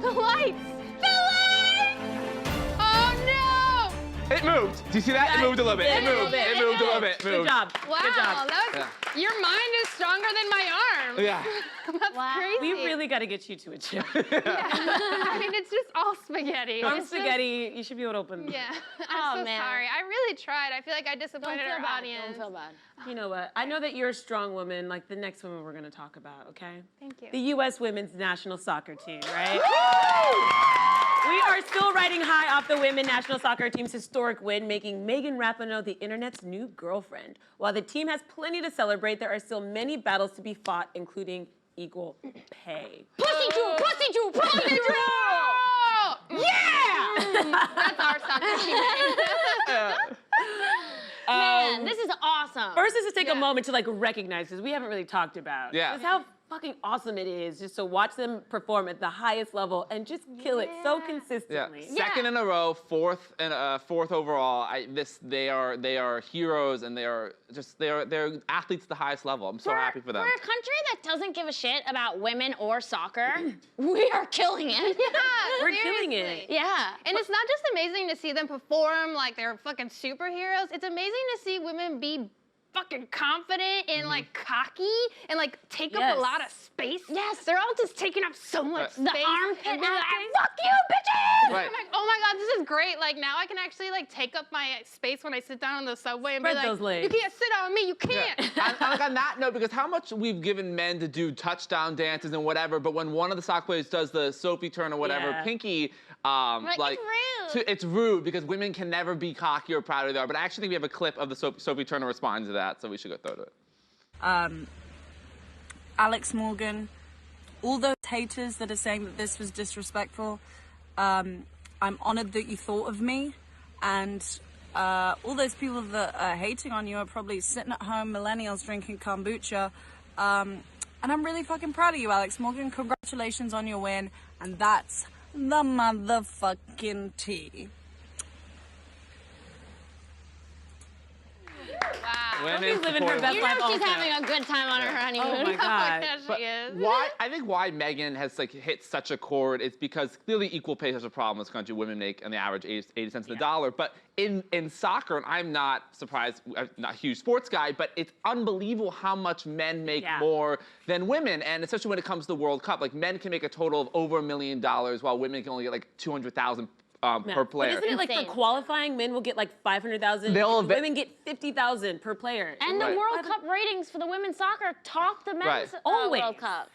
Speaker 2: The lights. The lights. Oh no.
Speaker 4: It moved. Do you see that? It moved a little bit. It moved. It moved a little bit.
Speaker 1: Good
Speaker 4: Moved.
Speaker 1: job.
Speaker 2: Wow.
Speaker 1: Good job.
Speaker 2: That was, your mind is stronger than my arm.
Speaker 4: Yeah.
Speaker 2: That's
Speaker 3: Wow.
Speaker 2: crazy.
Speaker 1: We really got to get you to a gym.
Speaker 2: I mean, it's just all spaghetti.
Speaker 1: Arm
Speaker 2: It's just-
Speaker 1: spaghetti, you should be able to open.
Speaker 2: Yeah.
Speaker 3: Oh,
Speaker 2: I'm so
Speaker 3: man.
Speaker 2: sorry. I really tried. I feel like I
Speaker 3: Don't
Speaker 2: disappointed
Speaker 3: feel
Speaker 2: our
Speaker 3: bad.
Speaker 2: audience.
Speaker 3: Don't feel bad.
Speaker 1: You know what? I know that you're a strong woman, like the next woman we're going to talk about, okay?
Speaker 2: Thank you.
Speaker 1: The U.S. women's national soccer team, right? We are still riding high off the women national soccer team's historic win, making Megan Rapinoe the internet's new girlfriend. While the team has plenty to celebrate, there are still many battles to be fought, including equal pay.
Speaker 3: Pussy Drew, Pussy Drew, Pussy Drew!
Speaker 2: Oh, yeah! That's our soccer team.
Speaker 3: Man, this is awesome.
Speaker 1: First is to take
Speaker 2: Yeah.
Speaker 1: a moment to like recognize, because we haven't really talked about
Speaker 4: Yeah.
Speaker 1: just how fucking awesome it is just to watch them perform at the highest level and just kill it so
Speaker 2: Yeah.
Speaker 1: consistently.
Speaker 3: Yeah.
Speaker 4: Second in a row, fourth overall. They are heroes, and they're athletes at the highest level. I'm so happy for them.
Speaker 3: For a country that doesn't give a shit about women or soccer, we are killing it.
Speaker 2: Yeah,
Speaker 1: We're killing
Speaker 2: seriously.
Speaker 1: it.
Speaker 3: Yeah.
Speaker 2: And it's not just amazing to see them perform like they're fucking superheroes. It's amazing to see women be fucking confident and like cocky and like take
Speaker 1: Yes.
Speaker 2: up a lot of space.
Speaker 3: Yes.
Speaker 2: They're all just taking up so much
Speaker 3: The
Speaker 2: space.
Speaker 3: armpit
Speaker 2: and be like,
Speaker 3: acting.
Speaker 2: fuck you, bitches!
Speaker 4: Right.
Speaker 2: I'm like, oh my god, this is great. Like now I can actually like take up my space when I sit down on the subway and
Speaker 1: Spread
Speaker 2: be like,
Speaker 1: those legs.
Speaker 2: you can't sit on me, you can't.
Speaker 4: And like on that note, because how much we've given men to do touchdown dances and whatever, but when one of the soccer players does the Sophie turn or whatever,
Speaker 1: Yeah.
Speaker 4: Pinky,
Speaker 3: Like,
Speaker 4: like
Speaker 3: it's rude.
Speaker 4: it's rude because women can never be cocky or proud of they are. But I actually think we have a clip of the Sophie Turner responding to that, so we should go throw to it.
Speaker 5: Alex Morgan, all those haters that are saying that this was disrespectful, I'm honored that you thought of me, and all those people that are hating on you are probably sitting at home, millennials drinking kombucha. And I'm really fucking proud of you, Alex Morgan. Congratulations on your win. And that's the motherfucking tea.
Speaker 2: Wow.
Speaker 4: Women's
Speaker 1: living her
Speaker 4: support-
Speaker 1: best
Speaker 3: You
Speaker 1: life
Speaker 3: know she's
Speaker 1: also.
Speaker 3: having a good time on her honeymoon.
Speaker 1: Oh my God.
Speaker 2: Yeah,
Speaker 4: But
Speaker 2: she is.
Speaker 4: I think why Megan has like hit such a chord is because clearly equal pay is a problem in this country. Women make on the average 80 cents on the dollar. But in soccer, and I'm not surprised, I'm not a huge sports guy, but it's unbelievable how much men make more than women. And especially when it comes to the World Cup, like men can make a total of over $1 million while women can only get like 200,000 per player.
Speaker 1: But isn't it like for
Speaker 3: Insane.
Speaker 1: qualifying, men will get like 500,000, women get 50,000 per player.
Speaker 3: And the
Speaker 4: Right.
Speaker 3: World Cup ratings for the women's soccer top the men's
Speaker 1: Always.
Speaker 3: World Cup.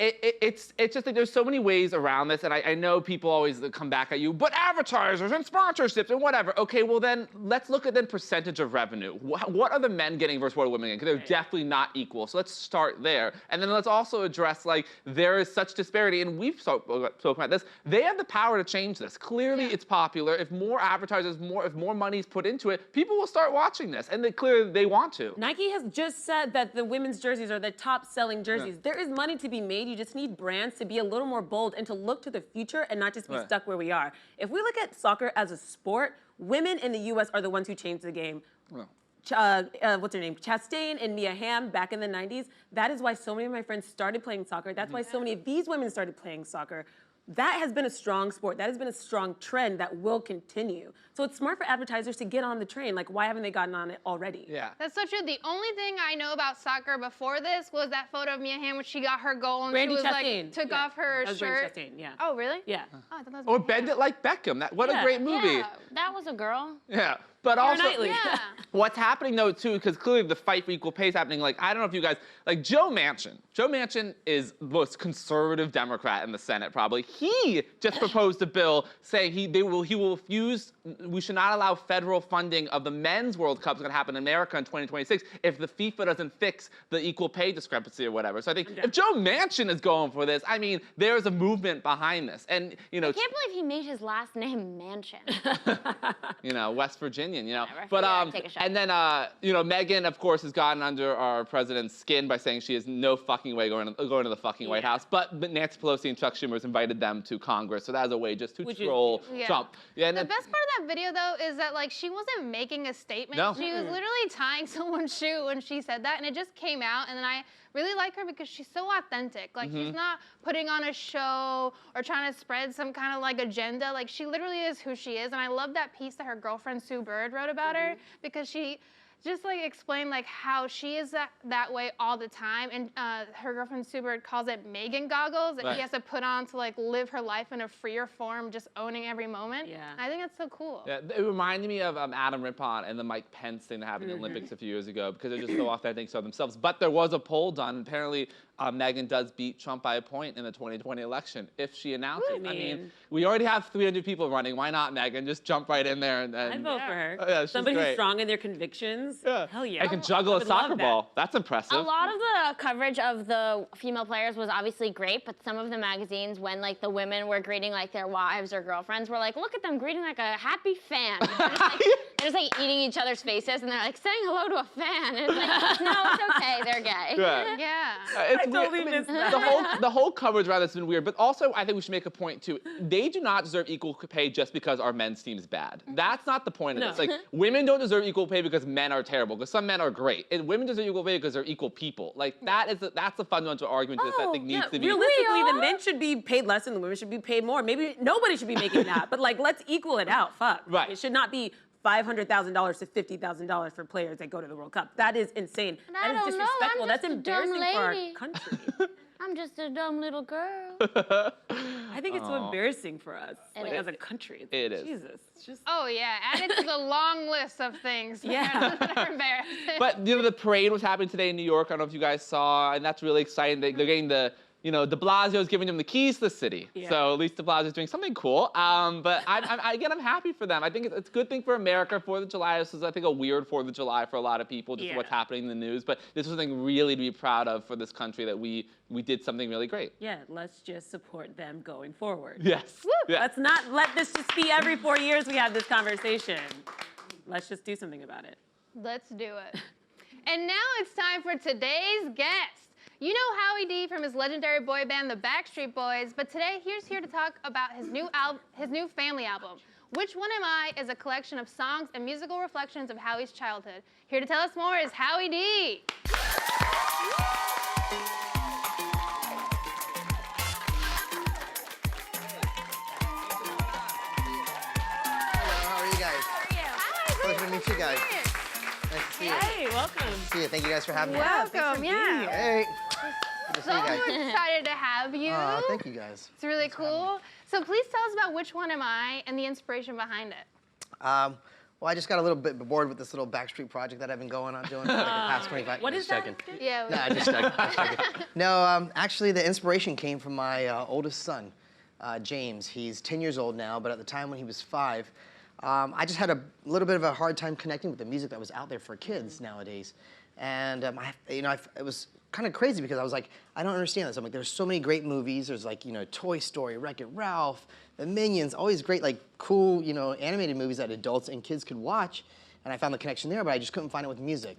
Speaker 4: It's just like there's so many ways around this, and I know people always come back at you, but advertisers and sponsorships and whatever. Okay, well then let's look at the percentage of revenue. What are the men getting versus what are women getting? Because they're definitely not equal. So let's start there, and then let's also address like there is such disparity, and we've spoken about this. They have the power to change this. Clearly, it's popular. If more advertisers, if more money is put into it, people will start watching this, and clearly they want to.
Speaker 1: Nike has just said that the women's jerseys are the top selling jerseys. There is money to be made. You just need brands to be a little more bold and to look to the future and not just be stuck where we are. If we look at soccer as a sport, women in the U.S. are the ones who changed the game. What's her name? Chastain and Mia Hamm back in the 90s. That is why so many of my friends started playing soccer. That's why so many of these women started playing soccer. That has been a strong sport. That has been a strong trend that will continue. So it's smart for advertisers to get on the train. Like, why haven't they gotten on it already?
Speaker 4: Yeah.
Speaker 2: That's so true. The only thing I know about soccer before this was that photo of Mia Hamm when she got her goal and
Speaker 1: Brandy
Speaker 2: she was
Speaker 1: Chastain.
Speaker 2: like took off her
Speaker 1: That was
Speaker 2: shirt.
Speaker 1: Brandy Chastain, yeah.
Speaker 2: Oh, really?
Speaker 1: Yeah.
Speaker 2: Oh, I thought that was
Speaker 4: Or
Speaker 2: Mia
Speaker 4: Bend
Speaker 2: Hamm.
Speaker 4: It Like Beckham. What a
Speaker 1: Yeah.
Speaker 4: great movie.
Speaker 3: Yeah, that was a girl.
Speaker 4: Yeah. But
Speaker 1: Keira
Speaker 4: also,
Speaker 1: Knightley.
Speaker 2: Yeah.
Speaker 4: what's happening though too, because clearly the fight for equal pay is happening. Like I don't know if you guys like Joe Manchin. Joe Manchin is the most conservative Democrat in the Senate probably. He just proposed a bill saying he will refuse. We should not allow federal funding of the men's World Cup. It's going to happen in America in 2026 if the FIFA doesn't fix the equal pay discrepancy or whatever. So I think if Joe Manchin is going for this, I mean there is a movement behind this, and you know.
Speaker 3: I can't believe he made his last name Mansion.
Speaker 4: You know, West Virginian, you know.
Speaker 3: Whatever.
Speaker 4: But
Speaker 3: Yeah, take a shot.
Speaker 4: and then you know, Megan of course has gotten under our president's skin by saying she is no fucking way going to the fucking White House. But Nancy Pelosi and Chuck Schumer has invited them to Congress, so that is a way just to troll Trump. Yeah, and
Speaker 2: The
Speaker 4: then,
Speaker 2: best part of that video, though, is that like she wasn't making a statement.
Speaker 4: No.
Speaker 2: She was literally tying someone's shoe when she said that, and it just came out. And then I really like her because she's so authentic. Like she's not putting on a show or trying to spread some kind of like agenda. Like she literally is who she is. And I love that piece that her girlfriend Sue Bird wrote about her because she just like explained like how she is that way all the time, and her girlfriend Sue Bird calls it Megan goggles that he has to put on to like live her life in a freer form, just owning every moment.
Speaker 1: Yeah.
Speaker 2: I think that's so cool.
Speaker 4: yeah, it reminded me of Adam Rippon and the Mike Pence thing that happened in the Olympics a few years ago because they're just so authentic to themselves. But there was a poll done, and apparently Megan does beat Trump by a point in the 2020 election if she announces. I mean, we already have 300 people running. Why not, Megan? Just jump right in there and
Speaker 1: I'd vote for her.
Speaker 4: Oh, yeah, she's
Speaker 1: Somebody
Speaker 4: great.
Speaker 1: who's strong in their convictions.
Speaker 4: Yeah.
Speaker 1: Hell yeah.
Speaker 4: I can juggle a
Speaker 1: would love
Speaker 4: soccer
Speaker 1: that.
Speaker 4: ball. That's impressive.
Speaker 3: A lot of the coverage of the female players was obviously great, but some of the magazines, when like the women were greeting like their wives or girlfriends, were like, look at them greeting like a happy fan. They're just like eating each other's faces, and they're like saying hello to a fan. And it's like, no, it's okay, they're gay.
Speaker 4: Yeah.
Speaker 2: Yeah.
Speaker 4: It's
Speaker 1: I
Speaker 4: weird.
Speaker 1: totally missed that.
Speaker 4: The whole coverage around this has been weird, but also I think we should make a point too. They do not deserve equal pay just because our men's team is bad. That's not the point of this. Like women don't deserve equal pay because men are terrible. Because some men are great, and women deserve equal pay because they're equal people. Like that's a fundamental argument to this. I think needs to be.
Speaker 1: Realistically, the men should be paid less and the women should be paid more. Maybe nobody should be making that, but like let's equal it out. Fuck.
Speaker 4: Right.
Speaker 1: It should not be $500,000 to $50,000 for players that go to the World Cup. That is insane.
Speaker 3: And
Speaker 1: That
Speaker 3: I
Speaker 1: is
Speaker 3: don't know,
Speaker 1: disrespectful.
Speaker 3: I'm
Speaker 1: That's
Speaker 3: just a dumb
Speaker 1: embarrassing for our
Speaker 3: lady.
Speaker 1: country.
Speaker 3: I'm just a dumb little girl.
Speaker 1: I think it's so embarrassing for us, like, as a country. It's
Speaker 4: It
Speaker 1: like,
Speaker 4: is.
Speaker 1: Jesus. It's just
Speaker 2: Oh yeah, add it to the long list of things
Speaker 1: Yeah.
Speaker 2: that are embarrassing.
Speaker 4: But you know, the parade was happening today in New York. I don't know if you guys saw, and that's really exciting. They're getting the. You know, de Blasio's giving them the keys to the city.
Speaker 1: Yeah.
Speaker 4: So at least de Blasio's doing something cool. But I'm happy for them. I think it's a good thing for America. 4th of July, this is, I think, a weird 4th of July for a lot of people, just what's happening in the news. But this was something really to be proud of for this country, that we did something really great.
Speaker 1: yeah. Let's just support them going forward.
Speaker 4: Yes. Yeah.
Speaker 1: Let's not let this just be every 4 years we have this conversation. Let's just do something about it.
Speaker 2: Let's do it. And now it's time for today's guest. You know Howie D from his legendary boy band, the Backstreet Boys, but today he's here to talk about his new family album. Which One Am I is a collection of songs and musical reflections of Howie's childhood. Here to tell us more is Howie D.
Speaker 6: How are you guys? Pleasure to meet you guys. Nice to see you.
Speaker 1: Hey, welcome.
Speaker 6: See you. Thank you guys for having me.
Speaker 2: Welcome, yeah.
Speaker 6: Hey. Good to see
Speaker 2: So
Speaker 6: you guys.
Speaker 2: we're excited to have you.
Speaker 6: Thank you guys.
Speaker 2: It's really cool. So please tell us about Which One Am I and the inspiration behind it.
Speaker 6: Well, I just got a little bit bored with this little Backstreet project that I've been doing for like the past 25
Speaker 1: What
Speaker 6: years.
Speaker 1: is that?
Speaker 2: Yeah.
Speaker 6: No, I just joking. No, actually, the inspiration came from my oldest son, James. He's 10 years old now, but at the time when he was 5, I just had a little bit of a hard time connecting with the music that was out there for kids nowadays. And it was kind of crazy because I was like, I don't understand this. I'm like, there's so many great movies. There's like, Toy Story, Wreck-It Ralph, The Minions, all these great, like, cool, animated movies that adults and kids could watch. And I found the connection there, but I just couldn't find it with music.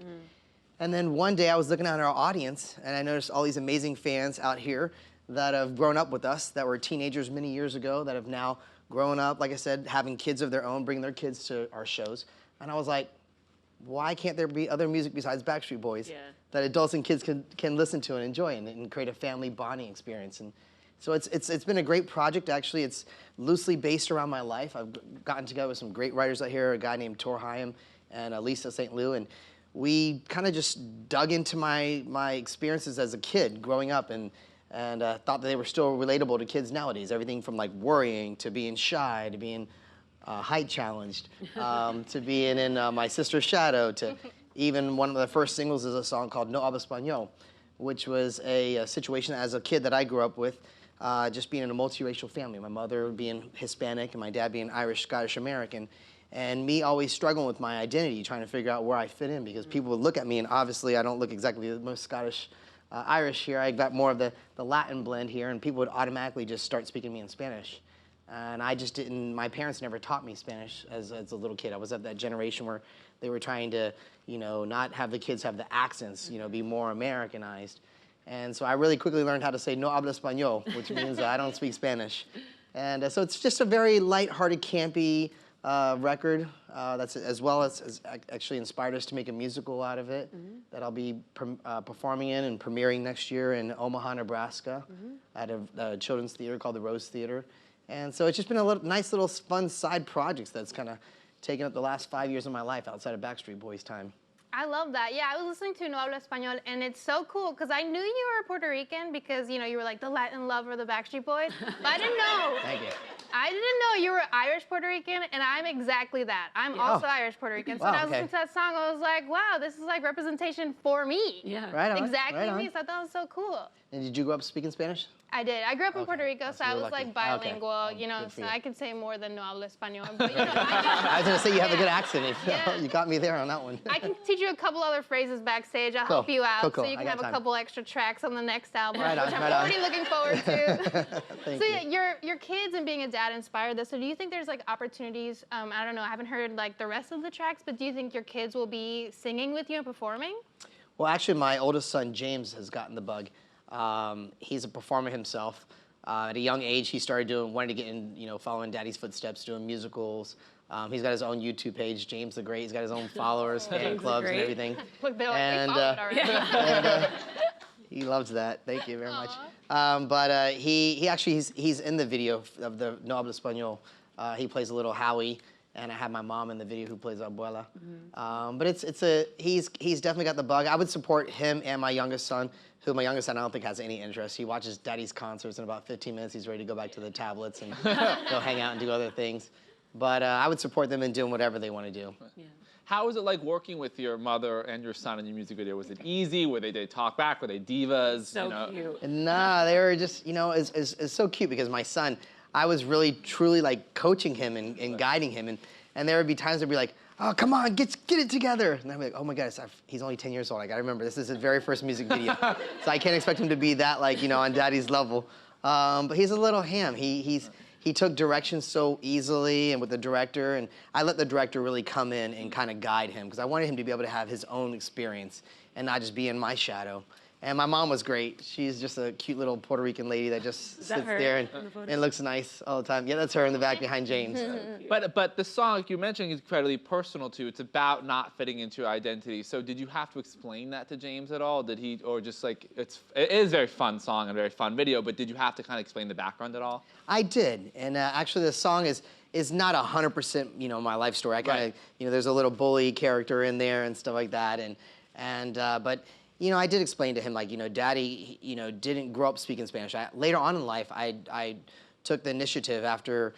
Speaker 6: And then one day I was looking at our audience, and I noticed all these amazing fans out here that have grown up with us, that were teenagers many years ago, that have now grown up, like I said, having kids of their own, bringing their kids to our shows. And I was like, why can't there be other music besides Backstreet Boys that adults and kids can listen to and enjoy and create a family bonding experience? And so it's been a great project. Actually, it's loosely based around my life. I've gotten together with some great writers out here, a guy named Tor Hyam and Lisa St. Lou, and we kind of just dug into my experiences as a kid growing up and thought that they were still relatable to kids nowadays. Everything from like worrying to being shy to being height challenged to being in my sister's shadow to even one of the first singles is a song called No Hablo Español, which was a situation as a kid that I grew up with, just being in a multiracial family. My mother being Hispanic and my dad being Irish, Scottish American. And me always struggling with my identity, trying to figure out where I fit in because people would look at me and obviously I don't look exactly the most Scottish Irish here. I got more of the Latin blend here and people would automatically just start speaking to me in Spanish. And I just didn't, my parents never taught me Spanish as a little kid. I was of that generation where they were trying to, not have the kids have the accents, be more Americanized. And so I really quickly learned how to say no hablo español, which means I don't speak Spanish. And so it's just a very lighthearted, campy record that's as well as actually inspired us to make a musical out of it that I'll be performing in and premiering next year in Omaha, Nebraska at a children's theater called the Rose Theater. And so it's just been a nice little fun side projects that's kind of taken up the last 5 years of my life outside of Backstreet Boys time.
Speaker 2: I love that. Yeah, I was listening to No Hablo Español, and it's so cool because I knew you were Puerto Rican because, you were like the Latin lover of the Backstreet Boys, but I didn't know.
Speaker 6: Thank you.
Speaker 2: I didn't know you were Irish Puerto Rican, and I'm exactly that. I'm also Irish Puerto Rican. So when I was listening to that song, I was like, wow, this is like representation for me.
Speaker 1: Yeah.
Speaker 6: Right on.
Speaker 2: Exactly
Speaker 6: right
Speaker 2: me.
Speaker 6: on.
Speaker 2: So I thought it was so cool.
Speaker 6: And did you grow up speaking Spanish?
Speaker 2: I did. I grew up in Puerto Rico, so I
Speaker 6: you're
Speaker 2: was
Speaker 6: lucky.
Speaker 2: like bilingual,
Speaker 6: Okay. Good for
Speaker 2: so
Speaker 6: you.
Speaker 2: I could say more than no hablo español. But
Speaker 6: I was going to say you have a good accent.
Speaker 2: Yeah.
Speaker 6: You got me there on that one.
Speaker 2: I can teach you a couple other phrases backstage. I'll help you out
Speaker 6: Cool.
Speaker 2: so you can
Speaker 6: I
Speaker 2: have
Speaker 6: got
Speaker 2: a
Speaker 6: time.
Speaker 2: couple extra tracks on the next album,
Speaker 6: Right on,
Speaker 2: which I'm
Speaker 6: right on.
Speaker 2: already looking forward to.
Speaker 6: Thank
Speaker 2: So
Speaker 6: you.
Speaker 2: yeah, your kids and being a dad inspired this. So do you think there's like opportunities? I don't know. I haven't heard like the rest of the tracks, but do you think your kids will be singing with you and performing?
Speaker 6: Well, actually, my oldest son, James, has gotten the bug. He's a performer himself. At a young age, he started wanting to get in, following daddy's footsteps, doing musicals. He's got his own YouTube page, James the Great. He's got his own followers, fan
Speaker 1: James the
Speaker 6: clubs, and
Speaker 1: Great.
Speaker 6: everything.
Speaker 2: Look, they're like,
Speaker 6: And,
Speaker 2: they followed already.
Speaker 6: He loves that. Thank you very much. But he actually he's in the video of the No Hablo Español. He plays a little Howie, and I have my mom in the video who plays Abuela. But he's definitely got the bug. I would support him and my youngest son, who my youngest son I don't think has any interest. He watches daddy's concerts in about 15 minutes. He's ready to go back to the tablets and go hang out and do other things. But I would support them in doing whatever they want to do.
Speaker 1: Yeah.
Speaker 4: How was it like working with your mother and your son in your music video? Was it easy? Were they talk back? Were they divas?
Speaker 1: So cute.
Speaker 6: Nah, they were just, it's so cute because my son, I was really, truly like coaching him and guiding him. And there would be times they'd be like, oh, come on, get it together. And I'd be like, oh my God, he's only 10 years old. I gotta remember, this is his very first music video. So I can't expect him to be that like, on daddy's level. But he's a little ham. He took directions so easily and with the director, and I let the director really come in and kind of guide him because I wanted him to be able to have his own experience and not just be in my shadow. And my mom was great. She's just a cute little Puerto Rican lady that just sits
Speaker 1: her
Speaker 6: there
Speaker 1: on the photo?
Speaker 6: and looks nice all the time. Yeah, that's her in the back behind James.
Speaker 4: But the song, like you mentioned, is incredibly personal too. It's about not fitting into your identity. So did you have to explain that to James at all? Did he, or just like, it is a very fun song and a very fun video, but did you have to kind of explain the background at all?
Speaker 6: I did, and actually the song is not 100%, you know, my life story. I kind of,
Speaker 4: Right.
Speaker 6: you know, there's a little bully character in there and stuff like that, but you know, I did explain to him, like, you know, Daddy, you know, didn't grow up speaking Spanish. Later on in life, I took the initiative after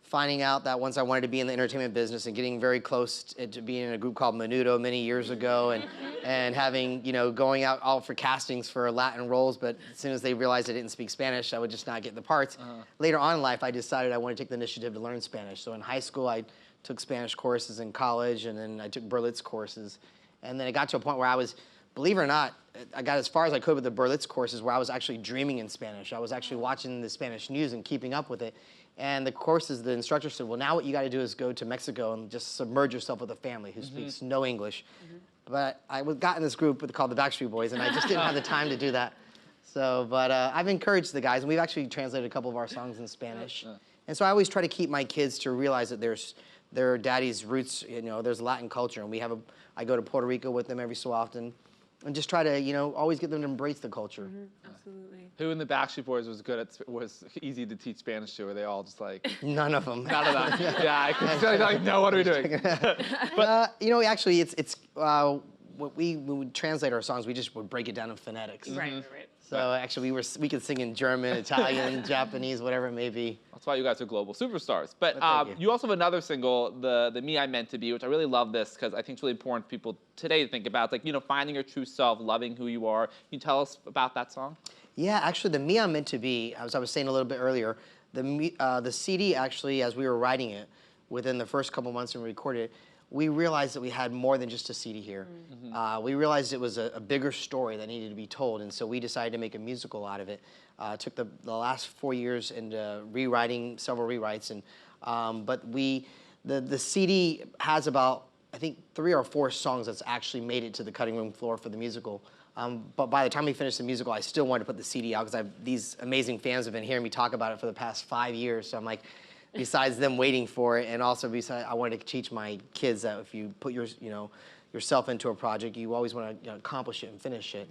Speaker 6: finding out that once I wanted to be in the entertainment business and getting very close to being in a group called Menudo many years ago, and having, you know, going out all for castings for Latin roles, but as soon as they realized I didn't speak Spanish, I would just not get the parts. Later on in life, I decided I wanted to take the initiative to learn Spanish. So in high school, I took Spanish courses. In college, and then I took Berlitz courses. And then it got to a point where I was, believe it or not, I got as far as I could with the Berlitz courses, where I was actually dreaming in Spanish. I was actually watching the Spanish news and keeping up with it. And the courses, the instructor said, well, now what you got to do is go to Mexico and just submerge yourself with a family who speaks no English. But I got in this group called the Backstreet Boys, and I just didn't have the time to do that. So, but I've encouraged the guys, and we've actually translated a couple of our songs in Spanish. And so I always try to keep my kids to realize that their daddy's roots, you know, there's Latin culture, and I go to Puerto Rico with them every so often, and just try to, you know, always get them to embrace the culture.
Speaker 1: Absolutely.
Speaker 4: Who in the Backstreet Boys was easy to teach Spanish to? Or they all just like
Speaker 6: None of them.
Speaker 4: none of them? Yeah, I can feel like, no, what are we doing?
Speaker 6: You know, actually, it's when we translate our songs, we just would break it down in phonetics.
Speaker 1: Right.
Speaker 6: So actually, we could sing in German, Italian, Japanese, whatever it may be.
Speaker 4: That's why you guys are global superstars. But
Speaker 6: thank you.
Speaker 4: you also have another single, the Me I Meant to Be, which I really love this because I think it's really important for people today to think about. It's like, you know, finding your true self, loving who you are. Can you tell us about that song?
Speaker 6: Yeah, actually, the Me I'm Meant to Be, as I was saying a little bit earlier, the CD actually, as we were writing it, within the first couple months and we recorded it, we realized that we had more than just a CD here. We realized it was a bigger story that needed to be told, and so we decided to make a musical out of it. Took the last 4 years into rewriting several rewrites, and but the CD has about, I think, 3 or 4 songs that's actually made it to the cutting room floor for the musical. But by the time we finished the musical, I still wanted to put the CD out because these amazing fans have been hearing me talk about it for the past 5 years. So I'm like, besides them waiting for it, and also besides, I wanted to teach my kids that if you put yourself into a project, you always want to accomplish it and finish it.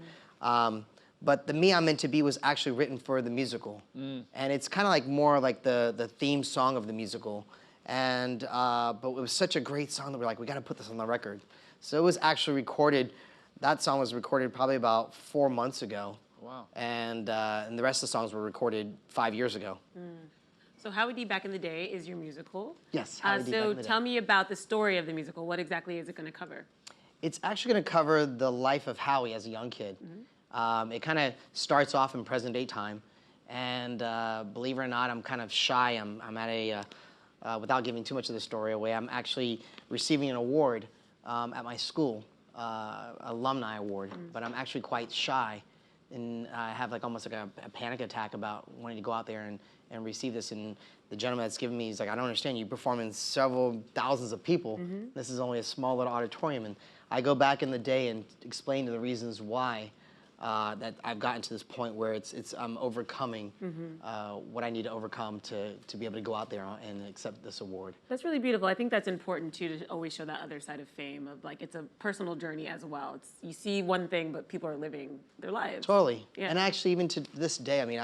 Speaker 6: But the Me I'm Meant to Be was actually written for the musical, and it's kind of like more like the theme song of the musical. And but it was such a great song that we're like, we got to put this on the record. So it was actually recorded. That song was recorded probably about 4 months ago.
Speaker 4: Wow.
Speaker 6: And the rest of the songs were recorded 5 years ago.
Speaker 1: So Howie D Back in the Day is your musical.
Speaker 6: Yes, Howie D Back
Speaker 1: So
Speaker 6: in the Day.
Speaker 1: tell me about the story of the musical. What exactly is it going to cover?
Speaker 6: It's actually going to cover the life of Howie as a young kid. It kind of starts off in present day time, and believe it or not, I'm kind of shy. I'm at a, without giving too much of the story away, I'm actually receiving an award at my school, alumni award, but I'm actually quite shy, and I have like almost like a panic attack about wanting to go out there and receive this. And the gentleman that's giving me, he's like, I don't understand, you perform in several thousands of people. This is only a small little auditorium. And I go back in the day and explain to the reasons why that I've gotten to this point where I'm overcoming what I need to overcome to be able to go out there and accept this award.
Speaker 1: That's really beautiful. I think that's important too, to always show that other side of fame, of like it's a personal journey as well. You see one thing, but people are living their lives.
Speaker 6: Totally.
Speaker 1: Yeah.
Speaker 6: And actually, even to this day, I mean,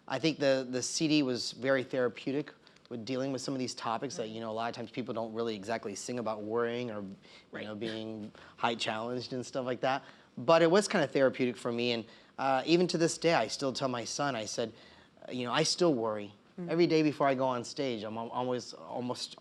Speaker 6: I think the CD was very therapeutic with dealing with some of these topics that, you know, a lot of times people don't really exactly sing about worrying or, you know, being height challenged and stuff like that. But it was kind of therapeutic for me. And even to this day, I still tell my son, I said, you know, I still worry. Every day before I go on stage, I'm almost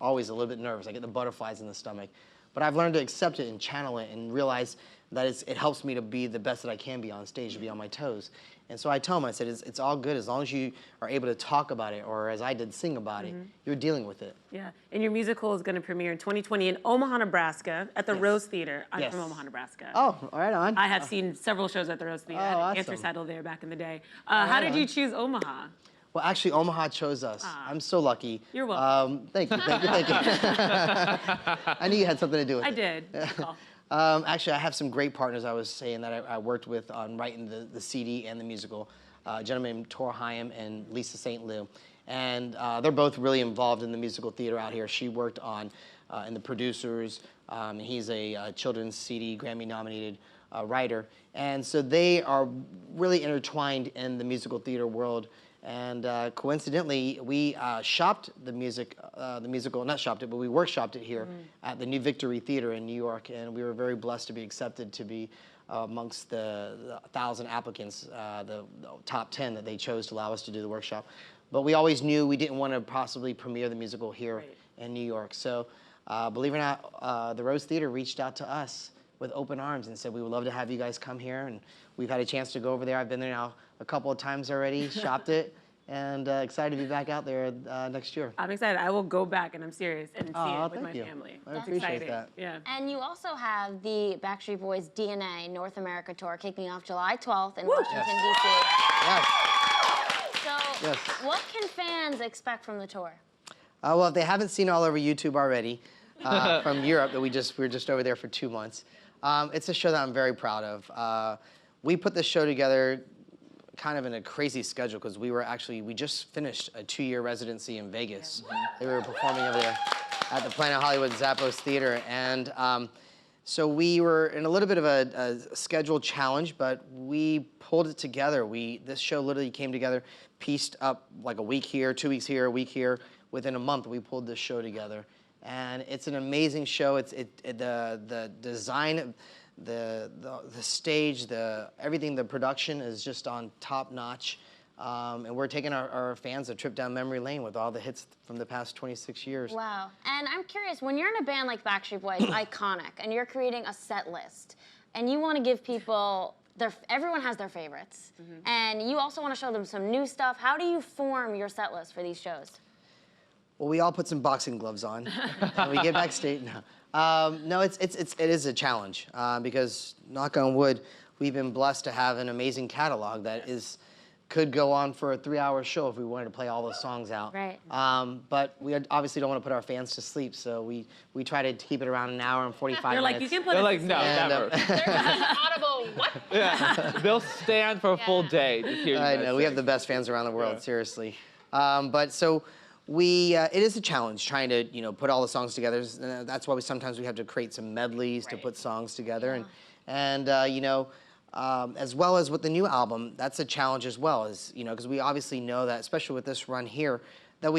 Speaker 6: always a little bit nervous. I get the butterflies in the stomach. But I've learned to accept it and channel it and realize that it helps me to be the best that I can be on stage, to be on my toes. And so I tell him, I said, it's all good as long as you are able to talk about it, or as I did, sing about it, you're dealing with it.
Speaker 1: Yeah, and your musical is going to premiere in 2020 in Omaha, Nebraska at the Rose Theater. I'm
Speaker 6: Yes.
Speaker 1: from Omaha, Nebraska.
Speaker 6: Oh, right on.
Speaker 1: I have seen several shows at the Rose Theater. I had an
Speaker 6: awesome.
Speaker 1: answer saddle there back in the day. How did you choose Omaha?
Speaker 6: Well, actually, Omaha chose us. I'm so lucky.
Speaker 1: You're welcome.
Speaker 6: Thank you. I knew you had something to do with it.
Speaker 1: I did. That's all.
Speaker 6: Actually, I have some great partners. I was saying that I worked with on writing the CD and the musical. A gentleman named Tor Hyam and Lisa St. Lou. And they're both really involved in the musical theater out here. She worked on in the producers. He's a children's CD Grammy-nominated writer. And so they are really intertwined in the musical theater world. And coincidentally, we shopped the musical, not shopped it, but we workshopped it here at the New Victory Theater in New York. And we were very blessed to be accepted to be amongst the 1,000 applicants, the top 10 that they chose to allow us to do the workshop. But we always knew we didn't want to possibly premiere the musical here in New York. So believe it or not, the Rose Theater reached out to us with open arms and said, we would love to have you guys come here. And we've had a chance to go over there. I've been there now a couple of times already, shopped it, and excited to be back out there next year.
Speaker 1: I'm excited. I will go back, and I'm serious, and see it with
Speaker 6: thank
Speaker 1: my
Speaker 6: you.
Speaker 1: family.
Speaker 6: I
Speaker 1: It's
Speaker 6: appreciate
Speaker 1: exciting.
Speaker 6: that.
Speaker 1: Yeah.
Speaker 3: And you also have the Backstreet Boys DNA North America tour kicking off July 12th in Washington, D.C.
Speaker 6: Yes.
Speaker 3: So
Speaker 6: Yes.
Speaker 3: what can fans expect from the tour?
Speaker 6: Well, if they haven't seen all over YouTube already, from Europe, that we were just over there for 2 months. It's a show that I'm very proud of. We put this show together kind of in a crazy schedule because we just finished a 2-year residency in Vegas. We were performing over there at the Planet Hollywood Zappos Theater. And so we were in a little bit of a schedule challenge, but we pulled it together. This show literally came together, pieced up like a week here, 2 weeks here, a week here. Within a month, we pulled this show together. And it's an amazing show. The design, the stage, everything, the production is just on top notch. And we're taking our fans a trip down memory lane with all the hits from the past 26 years.
Speaker 3: Wow. And I'm curious, when you're in a band like Backstreet Boys, iconic, and you're creating a set list, and you want to give people, everyone has their favorites, and you also want to show them some new stuff, how do you form your set list for these shows?
Speaker 6: Well, we all put some boxing gloves on when we get backstage. No, it is a challenge because, knock on wood, we've been blessed to have an amazing catalog that could go on for a 3-hour show if we wanted to play all those songs out.
Speaker 3: Right.
Speaker 6: But we obviously don't want to put our fans to sleep, so we try to keep it around an hour and 45
Speaker 1: They're
Speaker 6: minutes.
Speaker 1: like, you can put
Speaker 4: They're
Speaker 1: it
Speaker 4: like, no, never.
Speaker 2: There's an audible what?
Speaker 4: Yeah, they'll stand for a full day to hear you
Speaker 6: I
Speaker 4: guys
Speaker 6: know, we
Speaker 4: sing.
Speaker 6: have the best fans around the world, seriously. But so it is a challenge trying to, put all the songs together. That's why sometimes we have to create some medleys to put songs together. And as well as with the new album, that's a challenge as well, because we obviously know that, especially with this run here, that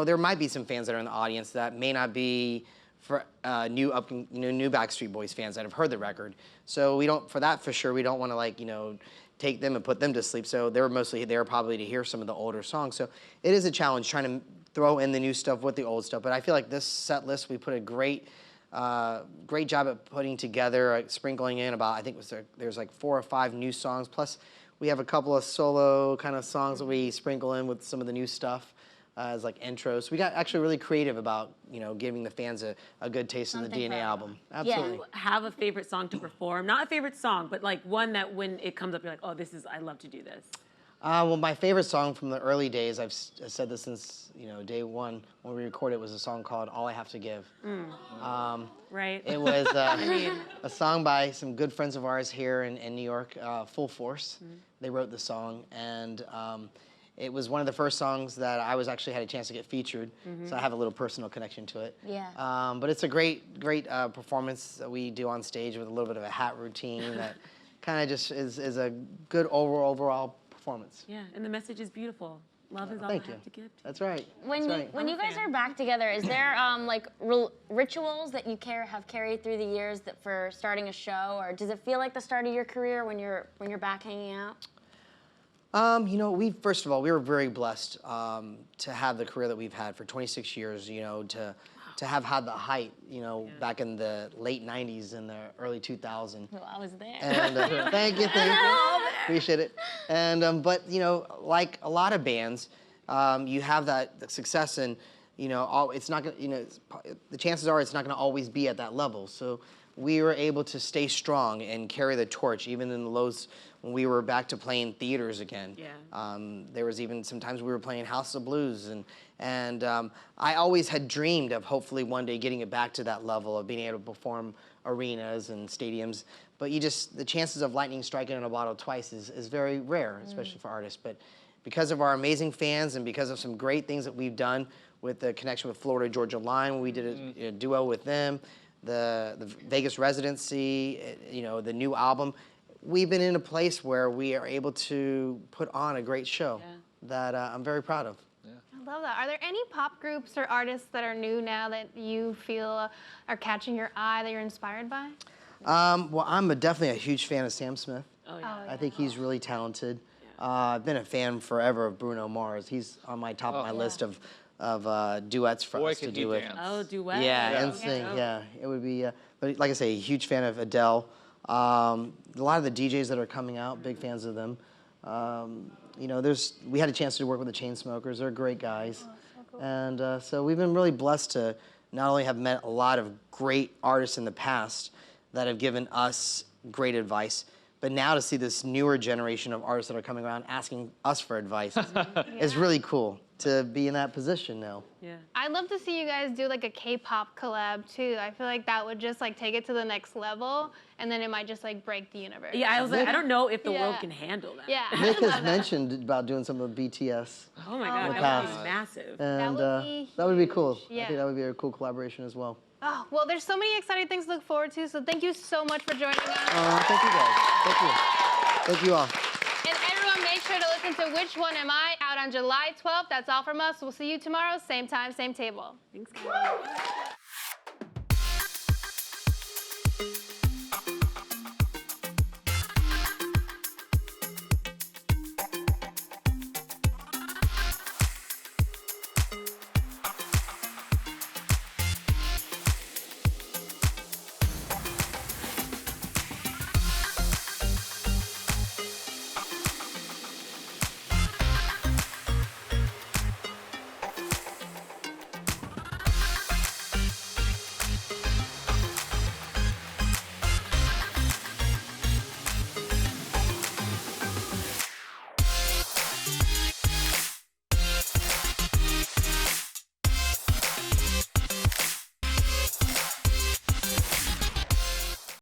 Speaker 6: there might be some fans that are in the audience that may not be for new Backstreet Boys fans that have heard the record. So we don't want to take them and put them to sleep. So they're mostly there probably to hear some of the older songs. So it is a challenge trying to throw in the new stuff with the old stuff. But I feel like this set list, we put a great job at putting together, sprinkling in about, I think there's like 4 or 5 new songs. Plus we have a couple of solo kind of songs that we sprinkle in with some of the new stuff as like intros. So we got actually really creative about, giving the fans a good taste in the DNA album. Absolutely.
Speaker 1: Have a favorite song to perform. Not a favorite song, but like one that when it comes up, you're like, oh, I love to do this.
Speaker 6: Well, my favorite song from the early days, I've said this since day one when we recorded, was a song called "All I Have to Give."
Speaker 1: Right.
Speaker 6: It was a song by some good friends of ours here in New York, Full Force. They wrote the song, and it was one of the first songs that I actually had a chance to get featured, so I have a little personal connection to it.
Speaker 3: Yeah.
Speaker 6: But it's a great performance that we do on stage with a little bit of a hat routine that kind of just is a good overall performance.
Speaker 1: Yeah, and the message is beautiful. Love is all
Speaker 6: Thank
Speaker 1: I
Speaker 6: you.
Speaker 1: have to give.
Speaker 6: That's right.
Speaker 3: When you guys are back together, is there rituals that you have carried through the years for starting a show, or does it feel like the start of your career when you're back hanging out?
Speaker 6: First of all, we were very blessed to have the career that we've had for 26 years, to have had the height, back in the late 90s and the early 2000s.
Speaker 3: Well, I was there.
Speaker 6: And thank you. Appreciate it. And but like a lot of bands, you have that success, and it's not gonna, the chances are it's not gonna always be at that level. So we were able to stay strong and carry the torch even in the lows when we were back to playing theaters again.
Speaker 1: Yeah.
Speaker 6: There was even sometimes we were playing House of Blues, and I always had dreamed of hopefully one day getting it back to that level of being able to perform arenas and stadiums. But the chances of lightning striking in a bottle twice is very rare, especially for artists. But because of our amazing fans and because of some great things that we've done with the connection with Florida Georgia Line, we did a duo with them, the Vegas residency, the new album. We've been in a place where we are able to put on a great show that I'm very proud of.
Speaker 2: I love that. Are there any pop groups or artists that are new now that you feel are catching your eye, that you're inspired by?
Speaker 6: Well, I'm definitely a huge fan of Sam Smith.
Speaker 1: Oh, yeah.
Speaker 6: I think he's really talented. I've been a fan forever of Bruno Mars. He's on my top of my list of duets for us to do with.
Speaker 1: Oh, duet.
Speaker 6: Yeah, NSYNC. Yeah, it would be. But like I say, a huge fan of Adele. A lot of the DJs that are coming out, big fans of them. We had a chance to work with the Chainsmokers. They're great guys. And so we've been really blessed to not only have met a lot of great artists in the past that have given us great advice, but now to see this newer generation of artists that are coming around asking us for advice is really cool to be in that position now.
Speaker 1: Yeah.
Speaker 2: I'd love to see you guys do like a K-pop collab too. I feel like that would just like take it to the next level, and then it might just like break the universe.
Speaker 1: Yeah, I was like, I don't know if the world can handle that.
Speaker 2: Yeah.
Speaker 6: Nick has mentioned about doing some of BTS.
Speaker 1: Oh my God,
Speaker 6: the
Speaker 1: that would
Speaker 6: past.
Speaker 1: be massive.
Speaker 6: And
Speaker 2: That would be
Speaker 6: cool.
Speaker 2: huge.
Speaker 6: I think that would be a cool collaboration as well.
Speaker 2: Oh, well, there's so many exciting things to look forward to, so thank you so much for joining us.
Speaker 6: Thank you guys. Thank you. Thank you all.
Speaker 2: And everyone, make sure to listen to Which One Am I out on July 12th. That's all from us. We'll see you tomorrow, same time, same table.
Speaker 1: Thanks, guys.